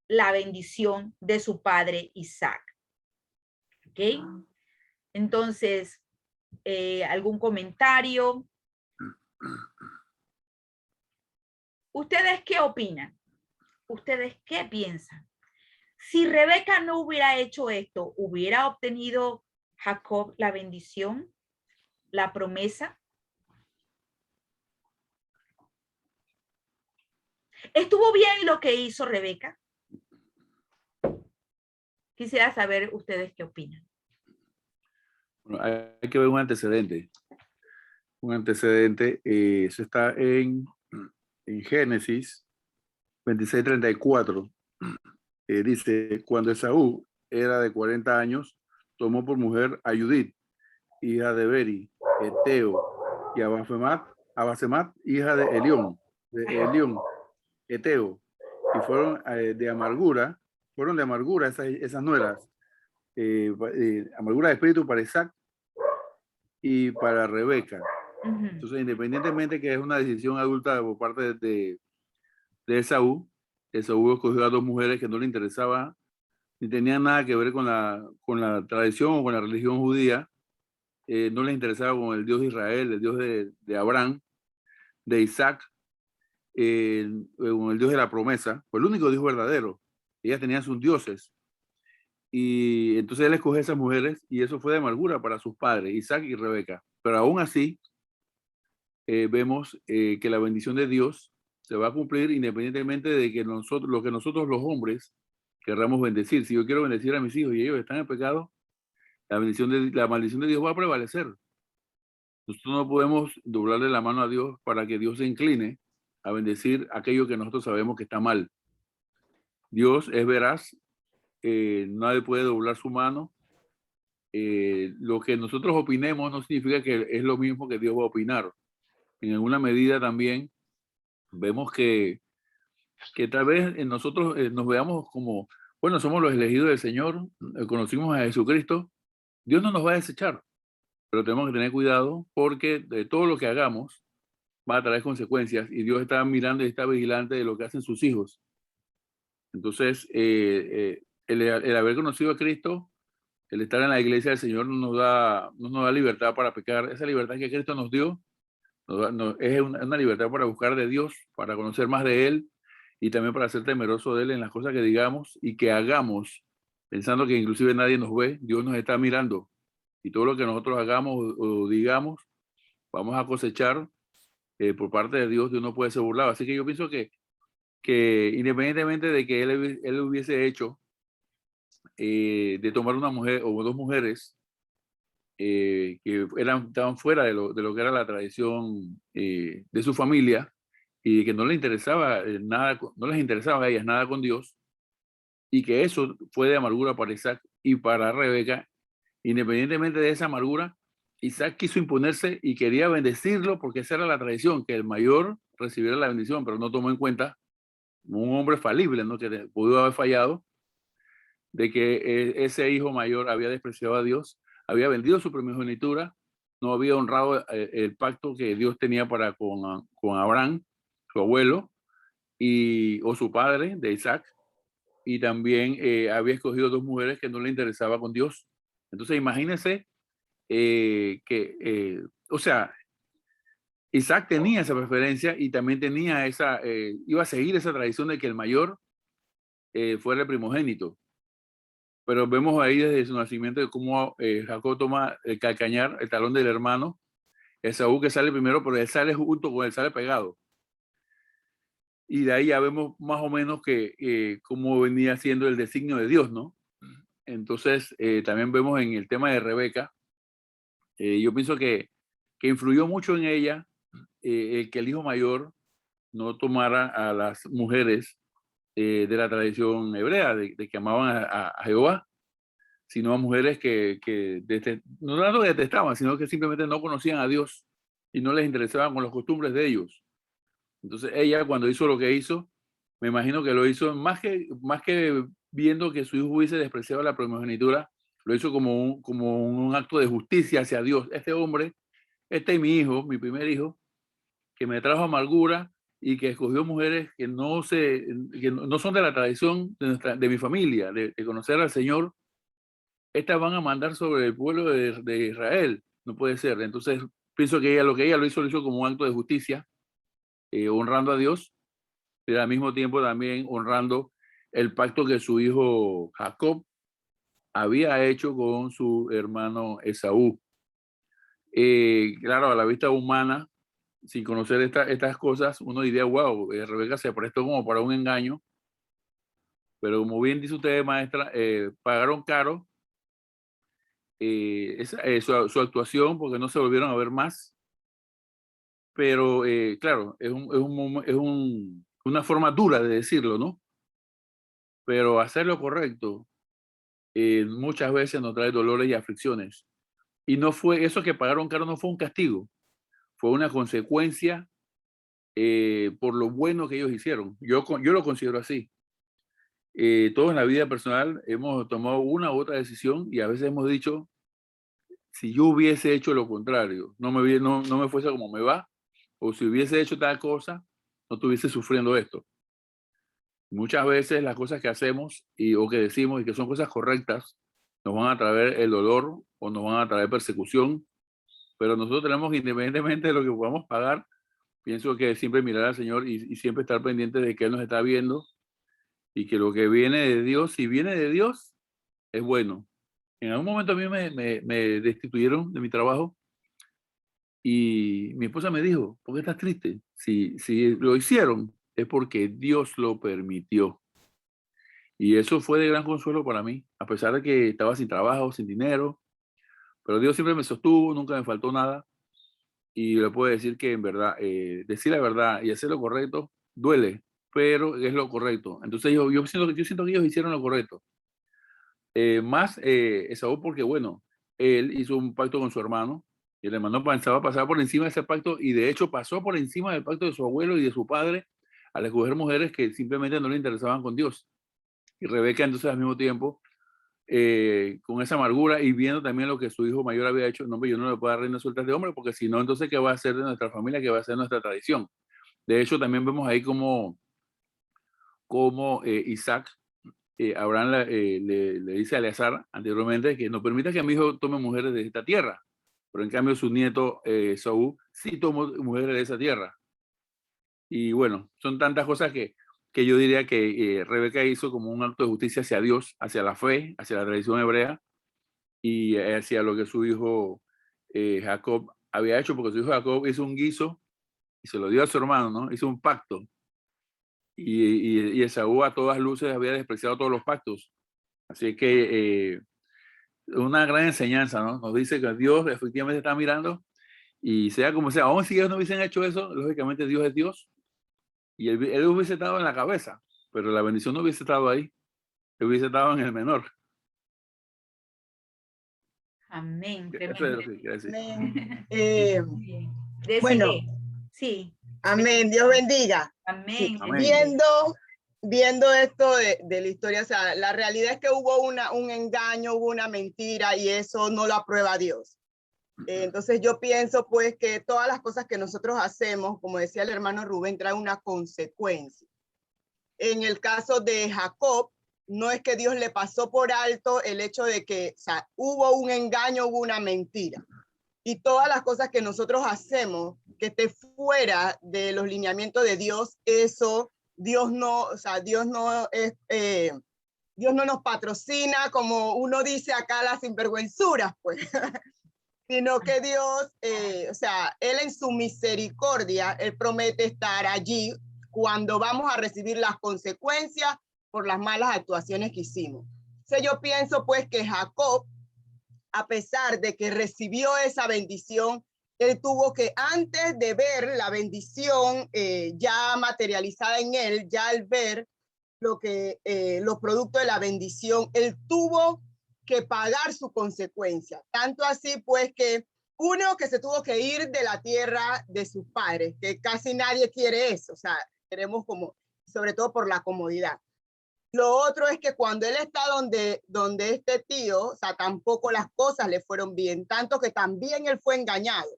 la bendición de su padre Isaac. ¿Ok? Entonces, ¿algún comentario? ¿Ustedes qué opinan? ¿Ustedes qué piensan? Si Rebeca no hubiera hecho esto, ¿hubiera obtenido Jacob la bendición, la promesa? ¿Estuvo bien lo que hizo Rebeca? Quisiera saber ustedes qué opinan. Bueno, hay que ver un antecedente. Un antecedente, eso está en Génesis 26:34. Dice, cuando Esaú era de 40 años, tomó por mujer a Judith, hija de Beri, Eteo, y a Basemat, hija de Elión, Eteo, y fueron de amargura esas nueras, amargura de espíritu para Isaac y para Rebeca. Entonces, independientemente que es una decisión adulta por parte de Esaú escogió a dos mujeres que no le interesaba ni tenían nada que ver con la tradición o con la religión judía. No les interesaba con el Dios de Israel, el Dios de Abraham, de Isaac, con el Dios de la promesa, fue el único Dios verdadero. Ellas tenían sus dioses. Y entonces él escogió a esas mujeres y eso fue de amargura para sus padres, Isaac y Rebeca. Pero aún así, vemos que la bendición de Dios se va a cumplir independientemente de que nosotros los hombres querramos bendecir. Si yo quiero bendecir a mis hijos y ellos están en pecado, la maldición de Dios va a prevalecer. Nosotros no podemos doblarle la mano a Dios para que Dios se incline a bendecir aquello que nosotros sabemos que está mal. Dios es veraz, nadie puede doblar su mano. Lo que nosotros opinemos no significa que es lo mismo que Dios va a opinar. En alguna medida también vemos que tal vez nosotros nos veamos como, bueno, somos los elegidos del Señor, conocimos a Jesucristo, Dios no nos va a desechar, pero tenemos que tener cuidado porque de todo lo que hagamos va a traer consecuencias y Dios está mirando y está vigilante de lo que hacen sus hijos. Entonces, el haber conocido a Cristo, el estar en la iglesia del Señor no nos da libertad para pecar. Esa libertad que Cristo nos dio es una libertad para buscar de Dios, para conocer más de Él y también para ser temeroso de Él en las cosas que digamos y que hagamos, pensando que inclusive nadie nos ve. Dios nos está mirando y todo lo que nosotros hagamos o digamos, vamos a cosechar por parte de Dios, Dios no puede ser burlado. Así que yo pienso que independientemente de que él hubiese hecho de tomar una mujer o dos mujeres que estaban fuera de lo que era la tradición de su familia y que no les interesaba nada, no les interesaba a ellas nada con Dios, y que eso fue de amargura para Isaac y para Rebeca. Independientemente de esa amargura, Isaac quiso imponerse y quería bendecirlo porque esa era la tradición, que el mayor recibiera la bendición, pero no tomó en cuenta, un hombre falible, ¿no?, que pudo haber fallado, de que ese hijo mayor había despreciado a Dios, había vendido su primogenitura, no había honrado el pacto que Dios tenía para con Abraham, su abuelo, o su padre de Isaac, y también había escogido dos mujeres que no le interesaba con Dios. Entonces imagínense o sea, Isaac tenía esa preferencia y también tenía iba a seguir esa tradición de que el mayor fuera el primogénito. Pero vemos ahí desde su nacimiento de cómo Jacob toma el calcañar, el talón del hermano, Esaú, que sale primero, pero él sale junto con él, sale pegado. Y de ahí ya vemos más o menos cómo venía siendo el designio de Dios, ¿no? Entonces, también vemos en el tema de Rebeca, yo pienso que influyó mucho en ella que el hijo mayor no tomara a las mujeres de la tradición hebrea, de que amaban a Jehová, sino a mujeres no tanto que detestaban, sino que simplemente no conocían a Dios y no les interesaban con las costumbres de ellos. Entonces ella, cuando hizo lo que hizo, me imagino que lo hizo más que viendo que su hijo hubiese despreciado la primogenitura, lo hizo como un acto de justicia hacia Dios. Este hombre, este es mi hijo, mi primer hijo, que me trajo amargura y que escogió mujeres que no son de la tradición de mi familia, de conocer al Señor. Estas van a mandar sobre el pueblo de Israel. No puede ser. Entonces, pienso que lo que ella lo hizo como un acto de justicia, honrando a Dios, pero al mismo tiempo también honrando el pacto que su hijo Jacob había hecho con su hermano Esaú. Claro, a la vista humana, sin conocer estas cosas, uno diría, wow, Rebeca se prestó como para un engaño, pero como bien dice usted, maestra, pagaron caro su actuación porque no se volvieron a ver más. Pero claro, es una forma dura de decirlo, ¿no? Pero hacer lo correcto muchas veces nos trae dolores y aflicciones. Y no fue eso que pagaron caro, no fue un castigo, fue una consecuencia por lo bueno que ellos hicieron. Yo lo considero así. Todos en la vida personal hemos tomado una u otra decisión y a veces hemos dicho, si yo hubiese hecho lo contrario, no me fuese como me va, o si hubiese hecho tal cosa, no estuviese sufriendo esto. Muchas veces las cosas que hacemos o que decimos y que son cosas correctas nos van a traer el dolor o nos van a traer persecución, pero nosotros tenemos, independientemente de lo que podamos pagar, pienso que siempre mirar al Señor y siempre estar pendiente de que Él nos está viendo y que lo que viene de Dios, si viene de Dios, es bueno. En algún momento a mí me destituyeron de mi trabajo y mi esposa me dijo, ¿por qué estás triste? Si lo hicieron es porque Dios lo permitió. Y eso fue de gran consuelo para mí, a pesar de que estaba sin trabajo, sin dinero, pero Dios siempre me sostuvo, nunca me faltó nada. Y le puedo decir que en verdad, decir la verdad y hacer lo correcto duele, pero es lo correcto. Entonces yo siento que ellos hicieron lo correcto. Más Esaú porque, bueno, él hizo un pacto con su hermano y el hermano pensaba pasar por encima de ese pacto y de hecho pasó por encima del pacto de su abuelo y de su padre al escoger mujeres que simplemente no le interesaban con Dios. Y Rebeca entonces al mismo tiempo, con esa amargura y viendo también lo que su hijo mayor había hecho, no, yo no le puedo dar rienda suelta de hombre porque si no, entonces ¿qué va a hacer de nuestra familia? ¿Qué va a hacer nuestra tradición? De hecho, también vemos ahí como Isaac, Abraham le dice a Eleazar anteriormente que no permita que mi hijo tome mujeres de esta tierra, pero en cambio su nieto Saúl sí tomó mujeres de esa tierra. Y bueno, son tantas cosas que yo diría que Rebeca hizo como un acto de justicia hacia Dios, hacia la fe, hacia la tradición hebrea y hacia lo que su hijo Jacob había hecho, porque su hijo Jacob hizo un guiso y se lo dio a su hermano, ¿no? Hizo un pacto. Y Esaú a todas luces había despreciado todos los pactos. Así que una gran enseñanza, ¿no? Nos dice que Dios efectivamente está mirando y sea como sea, aún si ellos no hubiesen hecho eso, lógicamente Dios es Dios y él hubiese estado en la cabeza, pero la bendición no hubiese estado ahí, él hubiese estado en el menor. Amén. Eso es Tremendo. lo que quiere decir. Amén. Muy bien. Bueno. Desiree. Sí. Amén, Dios bendiga. Amén. Sí, Amén. viendo esto de la historia, o sea, la realidad es que hubo un engaño, hubo una mentira y eso no lo aprueba Dios. Entonces yo pienso pues que todas las cosas que nosotros hacemos, como decía el hermano Rubén, traen una consecuencia. En el caso de Jacob, no es que Dios le pasó por alto el hecho de que, o sea, hubo un engaño, hubo una mentira. Y todas las cosas que nosotros hacemos que esté fuera de los lineamientos de Dios, eso Dios no, o sea, Dios no nos patrocina, como uno dice acá, las sinvergüenzuras, pues, sino que Dios, o sea, Él en su misericordia, Él promete estar allí cuando vamos a recibir las consecuencias por las malas actuaciones que hicimos. Entonces yo pienso pues que Jacob, a pesar de que recibió esa bendición, él tuvo que, antes de ver la bendición ya materializada en él, ya al ver los productos de la bendición, él tuvo que pagar su consecuencia. Tanto así pues que uno, que se tuvo que ir de la tierra de sus padres, que casi nadie quiere eso, o sea, queremos como, sobre todo por la comodidad. Lo otro es que cuando él está donde este tío, o sea, tampoco las cosas le fueron bien, tanto que también él fue engañado.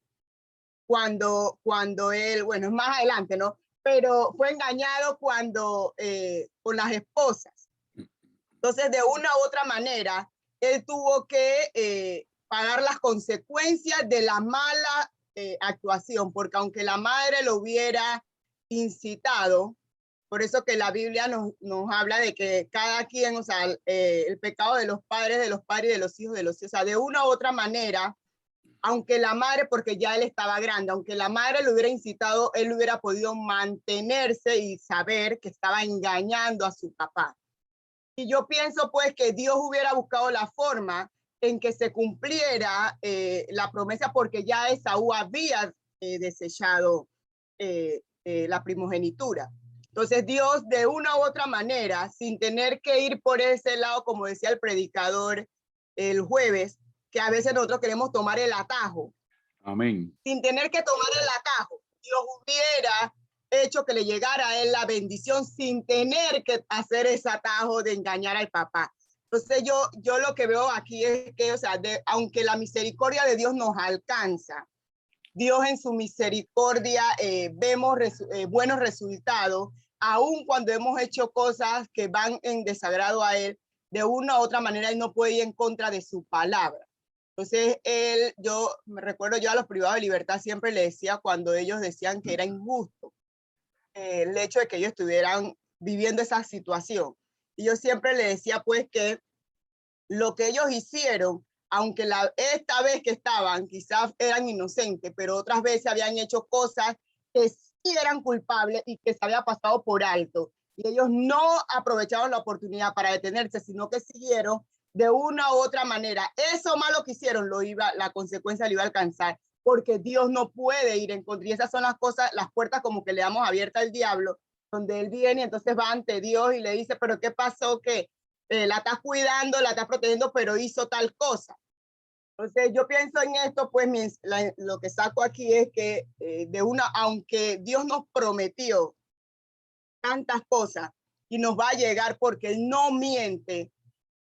Cuando él, bueno, es más adelante, ¿no? Pero fue engañado con las esposas. Entonces, de una u otra manera, él tuvo que pagar las consecuencias de la mala actuación, porque aunque la madre lo hubiera incitado, por eso que la Biblia nos habla de que cada quien, o sea, el pecado de los padres y de los hijos de los hijos, o sea, de una u otra manera, aunque la madre, porque ya él estaba grande, aunque la madre lo hubiera incitado, él hubiera podido mantenerse y saber que estaba engañando a su papá. Y yo pienso pues que Dios hubiera buscado la forma en que se cumpliera la promesa, porque ya Esaú había desechado la primogenitura. Entonces Dios, de una u otra manera, sin tener que ir por ese lado, como decía el predicador el jueves, que a veces nosotros queremos tomar el atajo. Amén. Sin tener que tomar el atajo, Dios hubiera hecho que le llegara a él la bendición sin tener que hacer ese atajo de engañar al papá. Entonces yo lo que veo aquí es que, o sea, aunque la misericordia de Dios nos alcanza, Dios en su misericordia vemos buenos resultados, aun cuando hemos hecho cosas que van en desagrado a Él, de una u otra manera Él no puede ir en contra de su palabra. Entonces, yo me recuerdo yo a los privados de libertad siempre le decía cuando ellos decían que era injusto el hecho de que ellos estuvieran viviendo esa situación. Y yo siempre le decía pues que lo que ellos hicieron, aunque esta vez que estaban quizás eran inocentes, pero otras veces habían hecho cosas que sí eran culpables y que se había pasado por alto. Y ellos no aprovecharon la oportunidad para detenerse, sino que siguieron de una u otra manera. Eso malo que hicieron, la consecuencia lo iba a alcanzar, porque Dios no puede ir en contra. Y esas son las cosas, las puertas como que le damos abierta al diablo, donde él viene y entonces va ante Dios y le dice, pero ¿qué pasó? ¿Qué? La estás cuidando, la estás protegiendo, pero hizo tal cosa. Entonces yo pienso en esto, pues lo que saco aquí es que aunque Dios nos prometió tantas cosas y nos va a llegar porque Él no miente,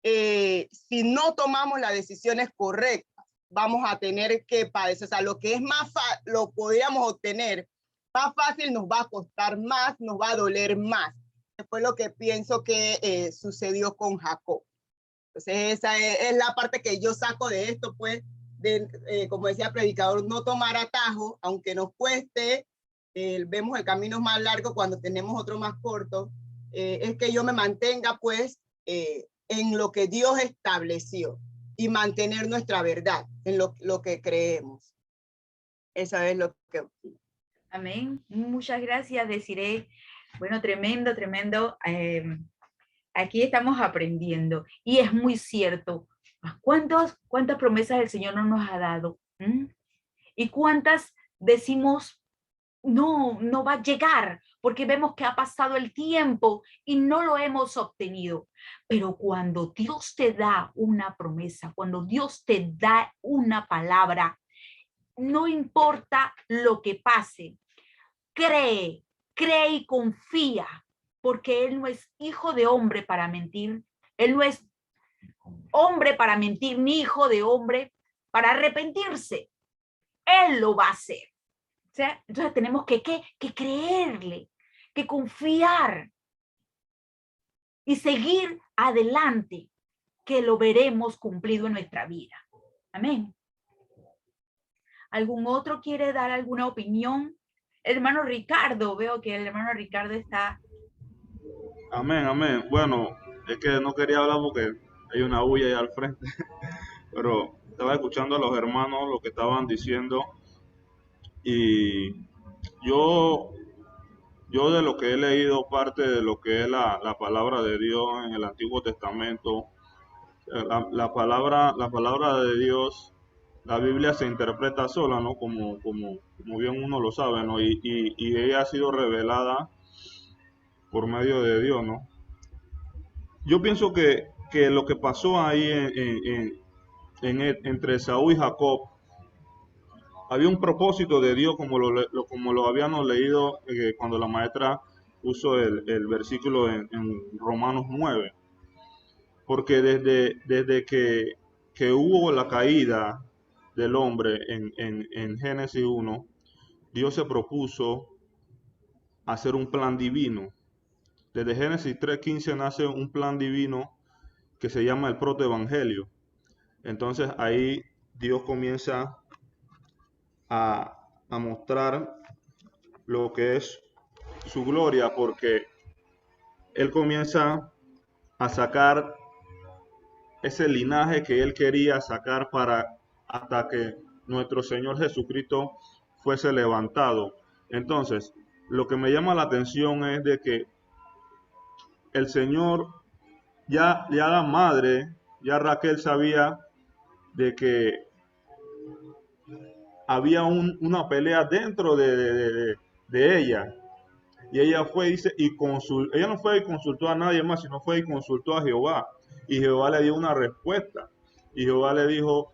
si no tomamos las decisiones correctas, vamos a tener que padecer. O sea, lo que es más fácil, lo podríamos obtener más fácil, nos va a costar más, nos va a doler más. Fue lo que pienso que sucedió con Jacob. Entonces esa es la parte que yo saco de esto, pues, como decía el predicador, no tomar atajo, aunque nos cueste, vemos el camino más largo cuando tenemos otro más corto, es que yo me mantenga, pues, en lo que Dios estableció y mantener nuestra verdad en lo que creemos. Eso es lo que... Amén. Muchas gracias, Desiree. Bueno, tremendo, tremendo. Aquí estamos aprendiendo y es muy cierto. ¿Cuántas promesas el Señor no nos ha dado? ¿Mm? ¿Y cuántas decimos, no, no va a llegar? Porque vemos que ha pasado el tiempo y no lo hemos obtenido. Pero cuando Dios te da una promesa, cuando Dios te da una palabra, no importa lo que pase, cree, cree y confía, porque Él no es hijo de hombre para mentir. Él no es hombre para mentir, ni hijo de hombre para arrepentirse. Él lo va a hacer. ¿Sí? Entonces tenemos que creerle, que confiar y seguir adelante, que lo veremos cumplido en nuestra vida. Amén. ¿Algún otro quiere dar alguna opinión? Hermano Ricardo, veo que el hermano Ricardo está. Amén, amén. Bueno, es que no quería hablar porque hay una bulla ahí al frente, pero estaba escuchando a los hermanos lo que estaban diciendo y yo, yo de lo que he leído parte de lo que es la palabra de Dios en el Antiguo Testamento, la palabra de Dios, la Biblia se interpreta sola, ¿no? Como bien uno lo sabe, ¿no? Y ella ha sido revelada por medio de Dios, ¿no? Yo pienso que lo que pasó ahí entre Esaú y Jacob, había un propósito de Dios como lo habíamos leído cuando la maestra puso el versículo en Romanos 9. Porque desde que hubo la caída del hombre en Génesis 1, Dios se propuso hacer un plan divino. Desde Génesis 3:15 nace un plan divino que se llama el protoevangelio. Entonces ahí Dios comienza a mostrar lo que es su gloria, porque Él comienza a sacar ese linaje que Él quería sacar para hasta que nuestro Señor Jesucristo fuese levantado. Entonces, lo que me llama la atención es de que el Señor, ya la madre, ya Raquel sabía de que había una pelea dentro de ella. Y ella fue ella no fue y consultó a nadie más, sino fue y consultó a Jehová. Y Jehová le dio una respuesta. Y Jehová le dijo,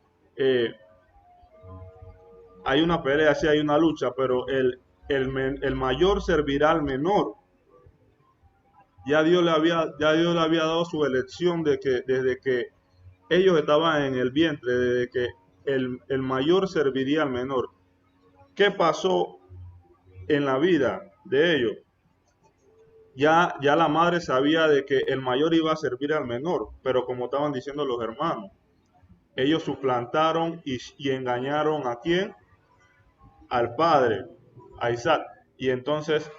hay una pelea, sí hay una lucha, pero el mayor servirá al menor. Ya Dios le había dado su elección de que desde que ellos estaban en el vientre, desde que el mayor serviría al menor. ¿Qué pasó en la vida de ellos? Ya la madre sabía de que el mayor iba a servir al menor, pero como estaban diciendo los hermanos, ellos suplantaron y engañaron ¿a quién? Al padre, a Isaac. Y entonces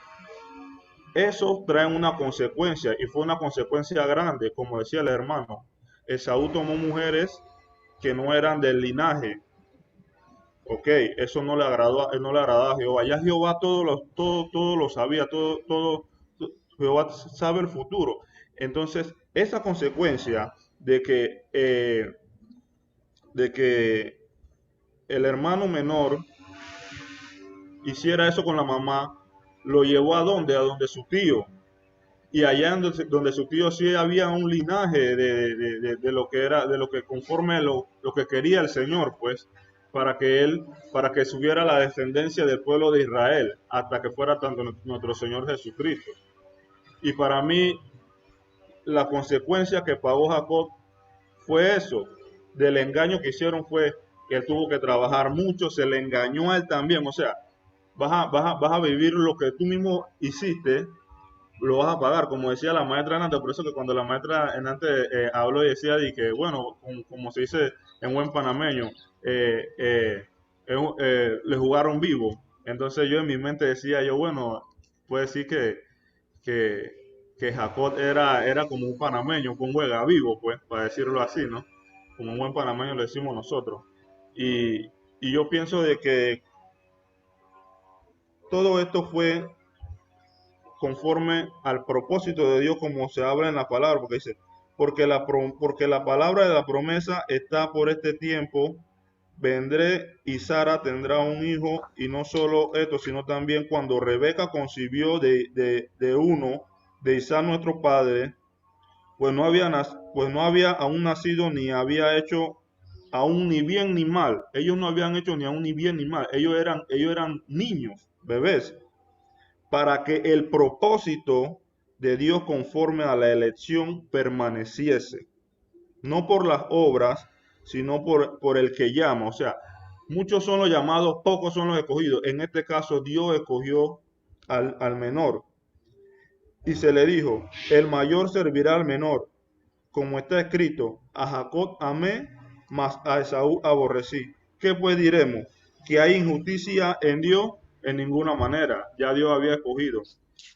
eso trae una consecuencia, y fue una consecuencia grande, como decía el hermano. Esaú tomó mujeres que no eran del linaje. Ok, eso no le agradó, no le agradaba a Jehová. Ya Jehová todo lo sabía, Jehová sabe el futuro. Entonces, esa consecuencia de que el hermano menor hiciera eso con la mamá, lo llevó a donde su tío. Y allá donde su tío sí había un linaje de lo que era, de lo que conforme lo que quería el Señor, pues, para que subiera la descendencia del pueblo de Israel, hasta que fuera tanto nuestro Señor Jesucristo. Y para mí, la consecuencia que pagó Jacob fue eso, del engaño que hicieron fue que él tuvo que trabajar mucho, se le engañó a él también, o sea, vas a vivir lo que tú mismo hiciste, lo vas a pagar, como decía la maestra Enante. Por eso que cuando la maestra Enante habló y decía y que, bueno, como se dice en buen panameño, le jugaron vivo. Entonces yo en mi mente decía yo, bueno, puede decir que Jacob era como un panameño con juega vivo, pues, para decirlo así, ¿no? Como un buen panameño lo decimos nosotros. Y yo pienso de que todo esto fue conforme al propósito de Dios como se habla en la palabra, porque dice, porque la palabra de la promesa está por este tiempo, vendré y Sara tendrá un hijo, y no solo esto, sino también cuando Rebeca concibió de uno, de Isaac nuestro padre, pues no había aún nacido ni había hecho aún ni bien ni mal. Ellos no habían hecho ni aún ni bien ni mal. Ellos eran niños, bebés, para que el propósito de Dios conforme a la elección permaneciese, no por las obras, sino por el que llama. O sea, muchos son los llamados, pocos son los escogidos. En este caso, Dios escogió al menor. Y se le dijo, el mayor servirá al menor, como está escrito, a Jacob amé, mas a Esaú aborrecí. ¿Qué pues diremos? ¿Que hay injusticia en Dios? En ninguna manera. Ya Dios había escogido.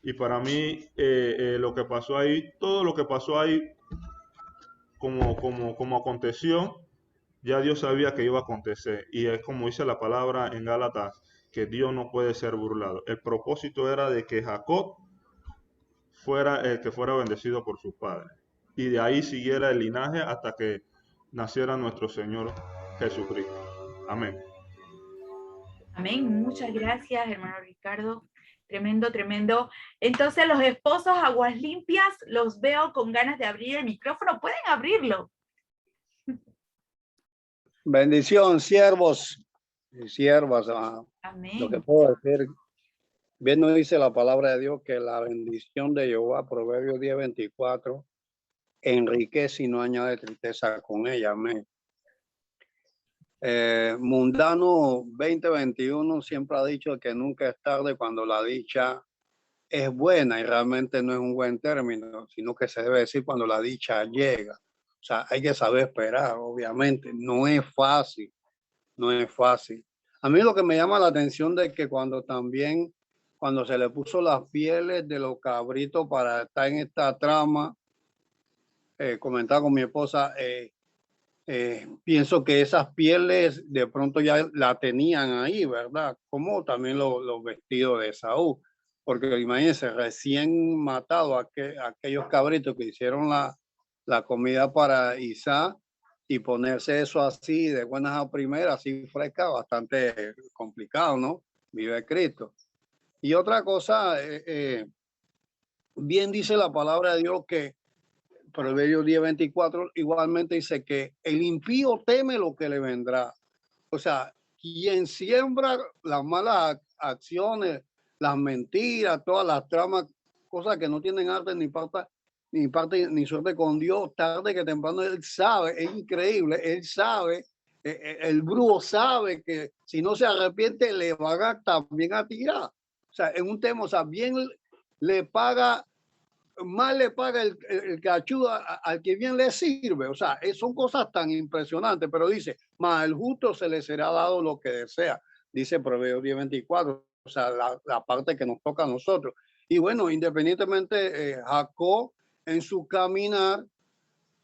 Y para mí, lo que pasó ahí, todo lo que pasó ahí, como aconteció, ya Dios sabía que iba a acontecer. Y es como dice la palabra en Gálatas, que Dios no puede ser burlado. El propósito era de que Jacob fuera el que fuera bendecido por sus padres. Y de ahí siguiera el linaje hasta que naciera nuestro Señor Jesucristo. Amén. Amén. Muchas gracias, hermano Ricardo. Tremendo, tremendo. Entonces, los esposos aguas limpias, los veo con ganas de abrir el micrófono. ¿Pueden abrirlo? Bendición, siervos y siervas. Lo que Amén. puedo decir, bien nos dice la palabra de Dios que la bendición de Jehová, Proverbios 10:24, enriquece y no añade tristeza con ella. Amén. Mundano 2021 siempre ha dicho que nunca es tarde cuando la dicha es buena, y realmente no es un buen término, sino que se debe decir cuando la dicha llega. O sea, hay que saber esperar, obviamente. No es fácil, no es fácil. A mí lo que me llama la atención de que cuando se le puso las pieles de los cabritos para estar en esta trama, comentaba con mi esposa, pienso que esas pieles de pronto ya la tenían ahí, ¿verdad? Como también los vestidos de Saúl, porque imagínense, recién matado aquellos cabritos que hicieron la comida para Isaac, y ponerse eso así de buenas a primeras, así fresca, bastante complicado, ¿no? Vive Cristo. Y otra cosa, bien dice la palabra de Dios que Proverbios 10:24 igualmente dice que el impío teme lo que le vendrá. O sea, quien siembra las malas acciones, las mentiras, todas las tramas, cosas que no tienen arte ni suerte con Dios, tarde que temprano él sabe, es increíble, él sabe, el brujo sabe que si no se arrepiente le van a también a tirar. O sea, en un tema, o sea, bien le paga, más le paga el que ayuda al que bien le sirve. O sea, son cosas tan impresionantes, pero dice, más el justo se le será dado lo que desea, dice Proverbios 10:24, o sea, la parte que nos toca a nosotros. Y bueno, independientemente, Jacob en su caminar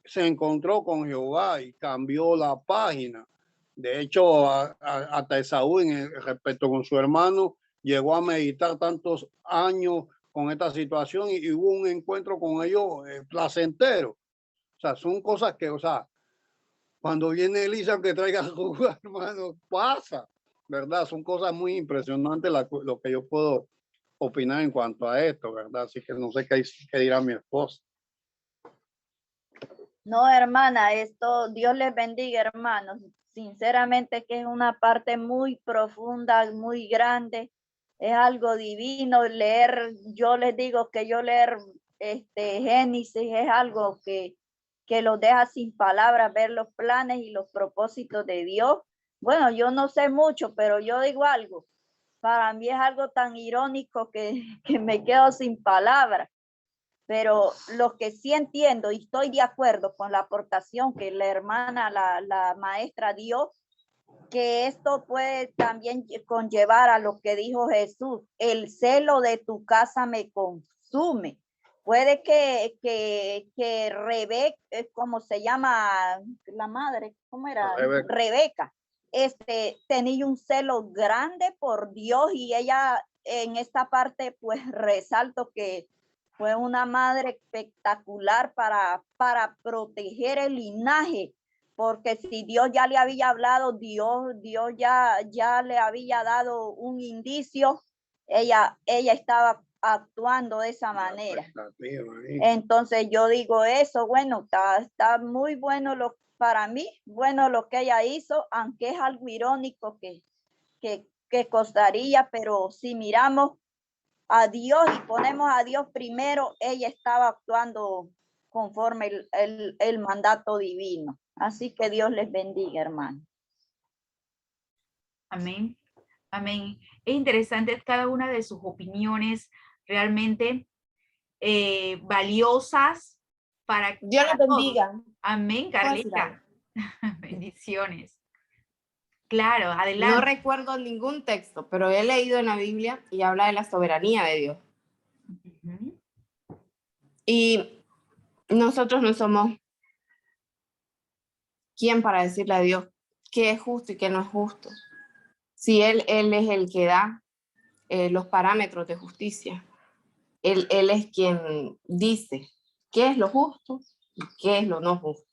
se encontró con Jehová y cambió la página. De hecho, hasta Esaú, respecto con su hermano, llegó a meditar tantos años con esta situación y hubo un encuentro con ellos placentero. O sea, son cosas que, o sea, cuando viene Elisa que traiga su hermano, pasa, ¿verdad? Son cosas muy impresionantes lo que yo puedo opinar en cuanto a esto, ¿verdad? Así que no sé qué dirá mi esposa. No, hermana, esto, Dios les bendiga, hermanos. Sinceramente que es una parte muy profunda, muy grande. Es algo divino leer. Yo les digo que yo leer Génesis es algo que los deja sin palabras, ver los planes y los propósitos de Dios. Bueno, yo no sé mucho, pero yo digo algo. Para mí es algo tan irónico que me quedo sin palabras. Pero lo que sí entiendo y estoy de acuerdo con la aportación que la hermana, la maestra dio, que esto puede también conllevar a lo que dijo Jesús, el celo de tu casa me consume. Puede que Rebeca, ¿cómo se llama la madre? ¿Cómo era? Rebeca. Tenía un celo grande por Dios y ella en esta parte pues resalto que fue una madre espectacular para proteger el linaje, porque si Dios ya le había hablado, Dios ya le había dado un indicio, ella estaba actuando de esa manera. Entonces yo digo eso, bueno, está muy bueno para mí, bueno lo que ella hizo, aunque es algo irónico que costaría, pero si miramos a Dios y ponemos a Dios primero, ella estaba actuando conforme el mandato divino. Así que Dios les bendiga, hermano. Amén. Amén. Es interesante cada una de sus opiniones, realmente valiosas para Dios les todos. bendiga. Amén, ¿Puedo decir Carlita. algo? Bendiciones. Claro, No adelante. recuerdo ningún texto, pero he leído en la Biblia y habla de la soberanía de Dios. Ujú. Y nosotros no somos quién para decirle a Dios qué es justo y qué no es justo. Si Él es el que da los parámetros de justicia. Él es quien dice qué es lo justo y qué es lo no justo.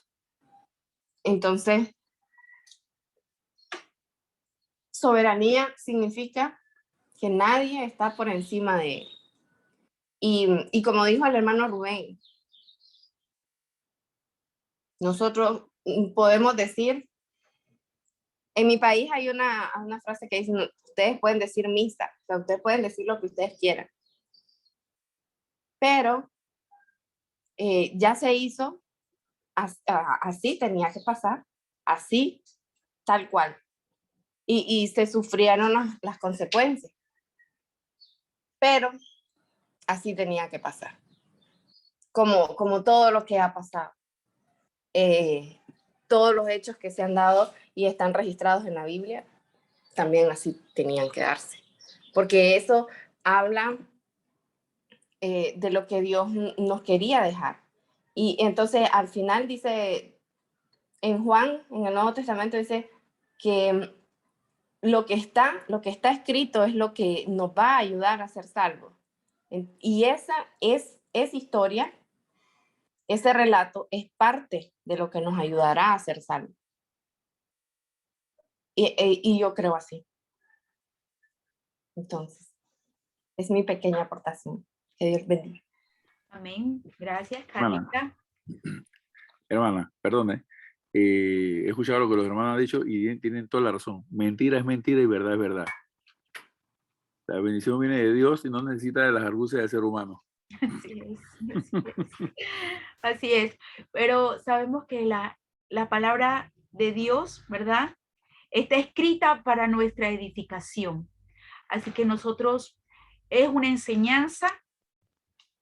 Entonces, soberanía significa que nadie está por encima de él. Y como dijo el hermano Rubén, nosotros podemos decir, en mi país hay una frase que dice, ustedes pueden decir misa, o sea, ustedes pueden decir lo que ustedes quieran, pero ya se hizo, así tenía que pasar, así, tal cual, y se sufrieron las consecuencias, pero así tenía que pasar, como todo lo que ha pasado. Todos los hechos que se han dado y están registrados en la Biblia, también así tenían que darse. Porque eso habla de lo que Dios nos quería dejar. Y entonces al final dice, en Juan, en el Nuevo Testamento, dice que lo que está escrito es lo que nos va a ayudar a ser salvos. Y esa historia, ese relato es parte de lo que nos ayudará a ser salvos. Y yo creo así. Entonces, es mi pequeña aportación. Que Dios bendiga. Amén. Gracias, Carlita. Hermana, perdone. He escuchado lo que los hermanos han dicho y tienen toda la razón. Mentira es mentira y verdad es verdad. La bendición viene de Dios y no necesita de las argucias del ser humano. Así es, así es. Así es. Pero sabemos que la palabra de Dios, ¿verdad? Está escrita para nuestra edificación. Así que nosotros, es una enseñanza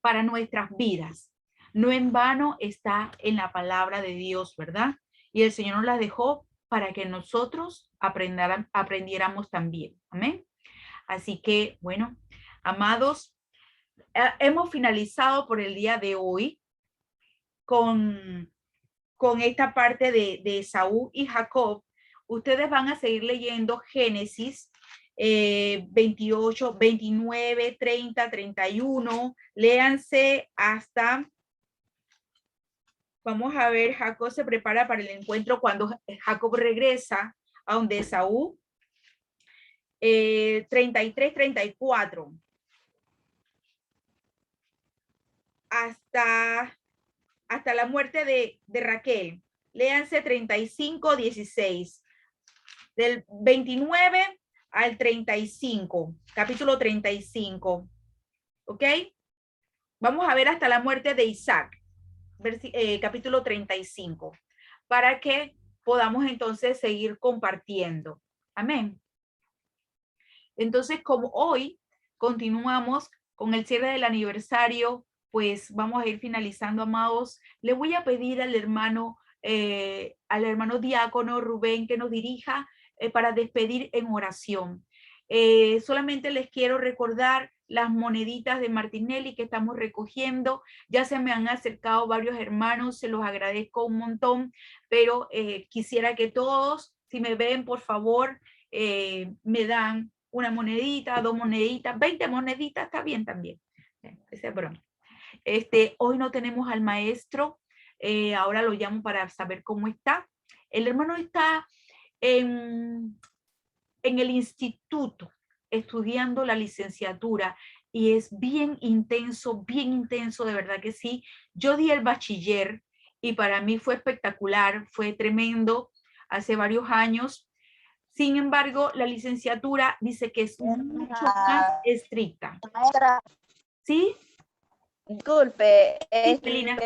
para nuestras vidas. No en vano está en la palabra de Dios, ¿verdad? Y el Señor nos la dejó para que nosotros aprendiéramos también. Amén. Así que, bueno, amados, hemos finalizado por el día de hoy con esta parte de Esaú y Jacob. Ustedes van a seguir leyendo Génesis 28, 29, 30, 31. Léanse hasta, vamos a ver, Jacob se prepara para el encuentro cuando Jacob regresa a donde Esaú. 33, 34. Hasta la muerte de Raquel. Léanse 35, 16. Del 29 al 35, capítulo 35. ¿Ok? Vamos a ver hasta la muerte de Isaac, capítulo 35, para que podamos entonces seguir compartiendo. Amén. Entonces, como hoy continuamos con el cierre del aniversario, pues vamos a ir finalizando, amados. Le voy a pedir al hermano diácono Rubén que nos dirija para despedir en oración. Solamente les quiero recordar las moneditas de Martinelli que estamos recogiendo. Ya se me han acercado varios hermanos, se los agradezco un montón, pero quisiera que todos, si me ven, por favor, me dan una monedita, 2 moneditas, 20 moneditas, está bien también. Esa es broma. Hoy no tenemos al maestro, ahora lo llamo para saber cómo está. El hermano está en el instituto estudiando la licenciatura y es bien intenso, de verdad que sí. Yo di el bachiller y para mí fue espectacular, fue tremendo hace varios años. Sin embargo, la licenciatura dice que es mucho más estricta. Maestra, ¿Sí? disculpe, Sí, Celina.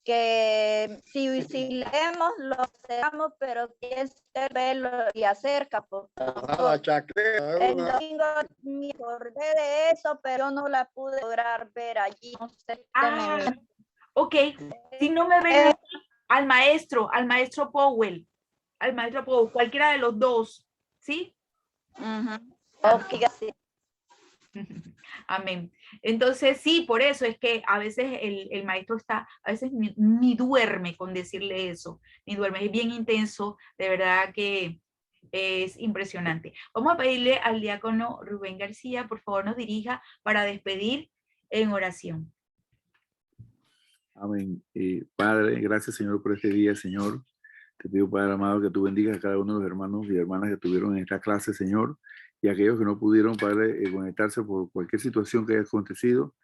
que si leemos lo hacemos, pero quiere verlo y acerca. El domingo me acordé de eso, pero yo no la pude lograr ver allí. No sé, ok, si no me ven al maestro Powell, cualquiera de los dos, ¿sí? Okay, sí. Amén. Entonces, sí, por eso es que a veces el maestro está, a veces ni duerme con decirle eso, ni duerme, es bien intenso, de verdad que es impresionante. Vamos a pedirle al diácono Rubén García, por favor, nos dirija para despedir en oración. Amén. Padre, gracias, Señor, por este día, Señor. Te pido, Padre amado, que tú bendigas a cada uno de los hermanos y hermanas que estuvieron en esta clase, Señor, y aquellos que no pudieron, Padre, conectarse por cualquier situación que haya acontecido.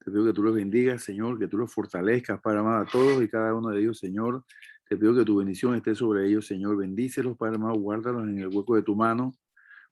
Te pido que tú los bendigas, Señor, que tú los fortalezcas, Padre amado, a todos y cada uno de ellos, Señor. Te pido que tu bendición esté sobre ellos, Señor. Bendícelos, Padre amado, guárdalos en el hueco de tu mano.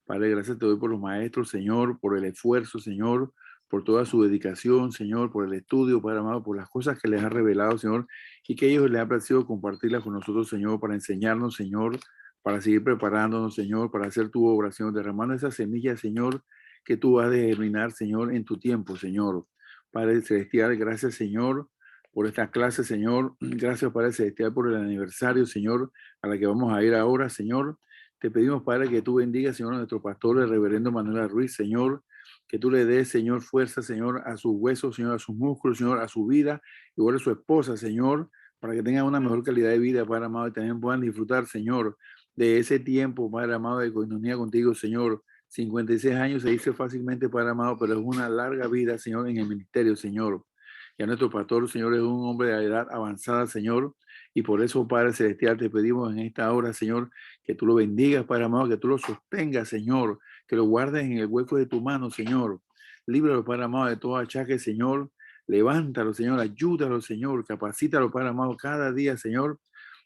Padre, gracias te doy por los maestros, Señor, por el esfuerzo, Señor, por toda su dedicación, Señor, por el estudio, Padre amado, por las cosas que les ha revelado, Señor, y que ellos les ha parecido compartirlas con nosotros, Señor, para enseñarnos, Señor, para seguir preparándonos, Señor, para hacer tu obra, Señor, derramando esa semilla, Señor, que tú vas a germinar, Señor, en tu tiempo, Señor. Padre Celestial, gracias, Señor, por esta clase, Señor. Gracias, Padre Celestial, por el aniversario, Señor, a la que vamos a ir ahora, Señor. Te pedimos, Padre, que tú bendigas, Señor, a nuestro pastor, el reverendo Manuel Ruiz, Señor, que tú le des, Señor, fuerza, Señor, a sus huesos, Señor, a sus músculos, Señor, a su vida, igual a su esposa, Señor, para que tengan una mejor calidad de vida, Padre amado, y también puedan disfrutar, Señor, de ese tiempo, Padre amado, de coinonía contigo, Señor. 56 años se dice fácilmente, Padre amado, pero es una larga vida, Señor, en el ministerio, Señor. Ya nuestro pastor, Señor, es un hombre de edad avanzada, Señor, y por eso, Padre Celestial, te pedimos en esta hora, Señor, que tú lo bendigas, Padre amado, que tú lo sostengas, Señor, que lo guardes en el hueco de tu mano, Señor. Líbralo, Padre amado, de todo achaque, Señor. Levántalo, Señor, ayúdalo, Señor, capacítalo, Padre amado, cada día, Señor,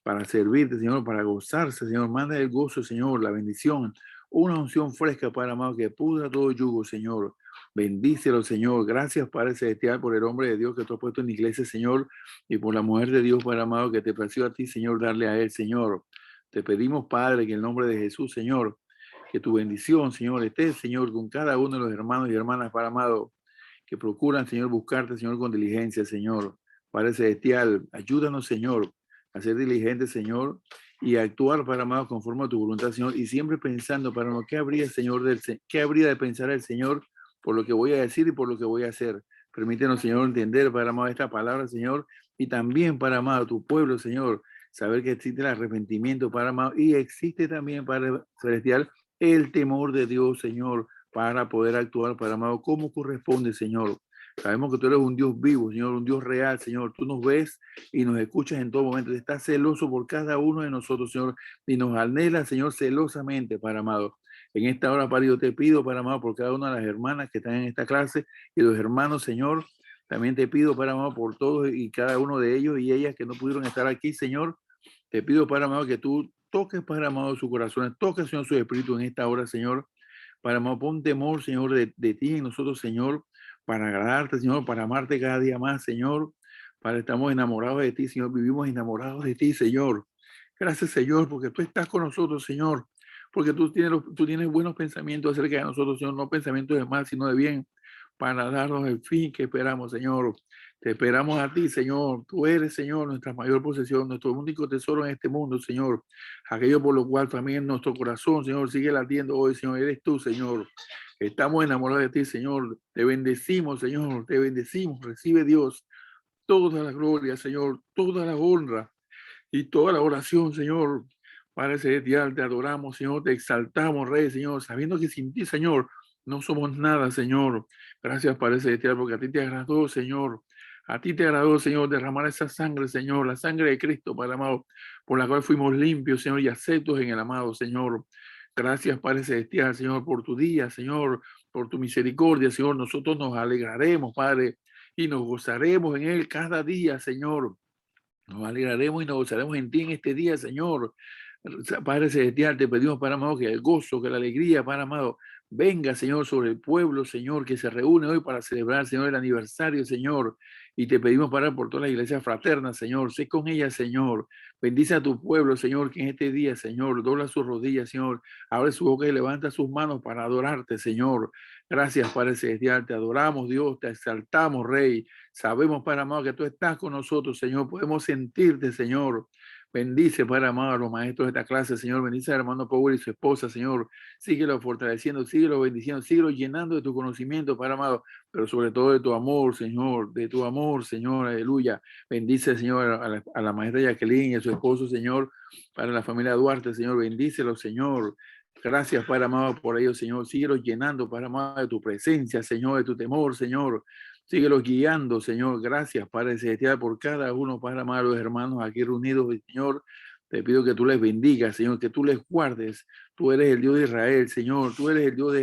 para servirte, Señor, para gozarse, Señor. Manda el gozo, Señor, la bendición, una unción fresca, Padre amado, que pudra todo yugo, Señor. Bendícelo, Señor. Gracias, Padre Celestial, por el hombre de Dios que tú has puesto en la iglesia, Señor, y por la mujer de Dios, Padre amado, que te plació a ti, Señor, darle a él, Señor. Te pedimos, Padre, que en el nombre de Jesús, Señor, que tu bendición, Señor, esté, Señor, con cada uno de los hermanos y hermanas, Padre amado, que procuran, Señor, buscarte, Señor, con diligencia, Señor. Padre Celestial, ayúdanos, Señor, a ser diligentes, Señor, y a actuar, Padre amado, conforme a tu voluntad, Señor, y siempre pensando, Padre amado, ¿qué habría, Señor, qué habría de pensar el Señor por lo que voy a decir y por lo que voy a hacer? Permítenos, Señor, entender, Padre amado, esta palabra, Señor, y también, Padre amado, tu pueblo, Señor, saber que existe el arrepentimiento, Padre amado, y existe también, Padre Celestial, el temor de Dios, Señor, para poder actuar, Padre amado, como corresponde, Señor. Sabemos que tú eres un Dios vivo, Señor, un Dios real, Señor. Tú nos ves y nos escuchas en todo momento. Estás celoso por cada uno de nosotros, Señor, y nos anhela, Señor, celosamente, Padre amado. En esta hora, Padre, yo te pido, Padre amado, por cada una de las hermanas que están en esta clase y los hermanos, Señor. También te pido, Padre amado, por todos y cada uno de ellos y ellas que no pudieron estar aquí, Señor. Te pido, Padre amado, que tú toques, Padre amado, su corazón, toques, Señor, su espíritu en esta hora, Señor. Padre amado, pon temor, Señor, de ti en nosotros, Señor, para agradarte, Señor, para amarte cada día más, Señor. Padre, estamos enamorados de ti, Señor, vivimos enamorados de ti, Señor. Gracias, Señor, porque tú estás con nosotros, Señor, porque tú tienes buenos pensamientos acerca de nosotros, Señor, no pensamientos de mal, sino de bien, para darnos el fin que esperamos, Señor. Te esperamos a ti, Señor. Tú eres, Señor, nuestra mayor posesión, nuestro único tesoro en este mundo, Señor. Aquello por lo cual también nuestro corazón, Señor, sigue latiendo hoy, Señor. Eres tú, Señor. Estamos enamorados de ti, Señor. Te bendecimos, Señor. Te bendecimos. Recibe, Dios, toda la gloria, Señor, toda la honra y toda la oración, Señor, Padre celestial, te adoramos, Señor, te exaltamos, Rey, Señor, sabiendo que sin ti, Señor, no somos nada, Señor. Gracias, Padre celestial, porque a ti te agradó, Señor. A ti te agradó, Señor, derramar esa sangre, Señor, la sangre de Cristo, Padre amado, por la cual fuimos limpios, Señor, y aceptos en el amado, Señor. Gracias, Padre celestial, Señor, por tu día, Señor, por tu misericordia, Señor. Nosotros nos alegraremos, Padre, y nos gozaremos en Él cada día, Señor. Nos alegraremos y nos gozaremos en ti en este día, Señor. Padre celestial, te pedimos, Padre amado, que el gozo, que la alegría, Padre amado, venga, Señor, sobre el pueblo, Señor, que se reúne hoy para celebrar, Señor, el aniversario, Señor. Y te pedimos, Padre, por todas las iglesias fraternas, Señor. Sé con ellas, Señor. Bendice a tu pueblo, Señor, que en este día, Señor, dobla sus rodillas, Señor. Abre su boca y levanta sus manos para adorarte, Señor. Gracias, Padre celestial. Te adoramos, Dios. Te exaltamos, Rey. Sabemos, Padre amado, que tú estás con nosotros, Señor. Podemos sentirte, Señor. Bendice, Padre amado, a los maestros de esta clase, Señor. Bendice al hermano Power y su esposa, Señor. Síguelo fortaleciendo, síguelo bendiciendo, síguelo llenando de tu conocimiento, Padre amado, pero sobre todo de tu amor, Señor, de tu amor, Señor, aleluya. Bendice, Señor, a la maestra Jacqueline y a su esposo, Señor, para la familia Duarte, Señor. Bendícelo, Señor. Gracias, Padre amado, por ellos, Señor. Síguelo llenando, Padre amado, de tu presencia, Señor, de tu temor, Señor. Síguelos guiando, Señor. Gracias, Padre celestial, por cada uno, Padre amado, los hermanos aquí reunidos, Señor. Te pido que tú les bendigas, Señor, que tú les guardes. Tú eres el Dios de Israel, Señor. Tú eres el Dios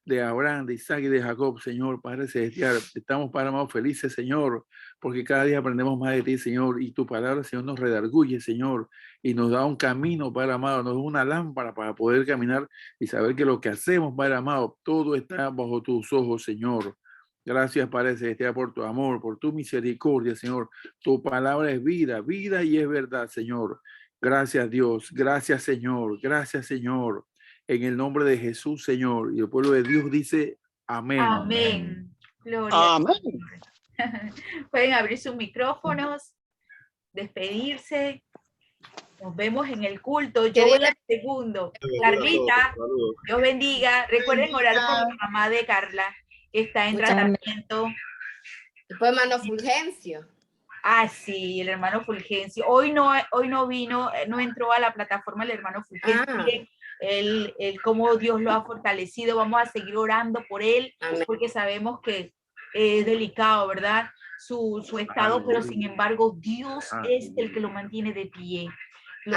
de Abraham, de Isaac y de Jacob, Señor. Padre celestial, estamos, Padre amado, felices, Señor, porque cada día aprendemos más de ti, Señor. Y tu palabra, Señor, nos redarguye, Señor, y nos da un camino, Padre amado, nos da una lámpara para poder caminar y saber que lo que hacemos, Padre amado, todo está bajo tus ojos, Señor. Gracias, Padre celestial, por tu amor, por tu misericordia, Señor. Tu palabra es vida, vida y es verdad, Señor. Gracias, Dios. Gracias, Señor. Gracias, Señor. En el nombre de Jesús, Señor. Y el pueblo de Dios dice amén. Amén. Gloria. Amén. Pueden abrir sus micrófonos, despedirse. Nos vemos en el culto. Yo voy al segundo. Carlita, Dios bendiga. Recuerden orar por la mamá de Carla, que está en tratamiento. Después hermano Fulgencio. Ah, sí, el hermano Fulgencio. Hoy no vino, no entró a la plataforma el hermano Fulgencio. Él, cómo Dios lo ha fortalecido. Vamos a seguir orando por él, porque sabemos que es delicado, ¿verdad? Su estado, pero sin embargo, Dios es el que lo mantiene de pie.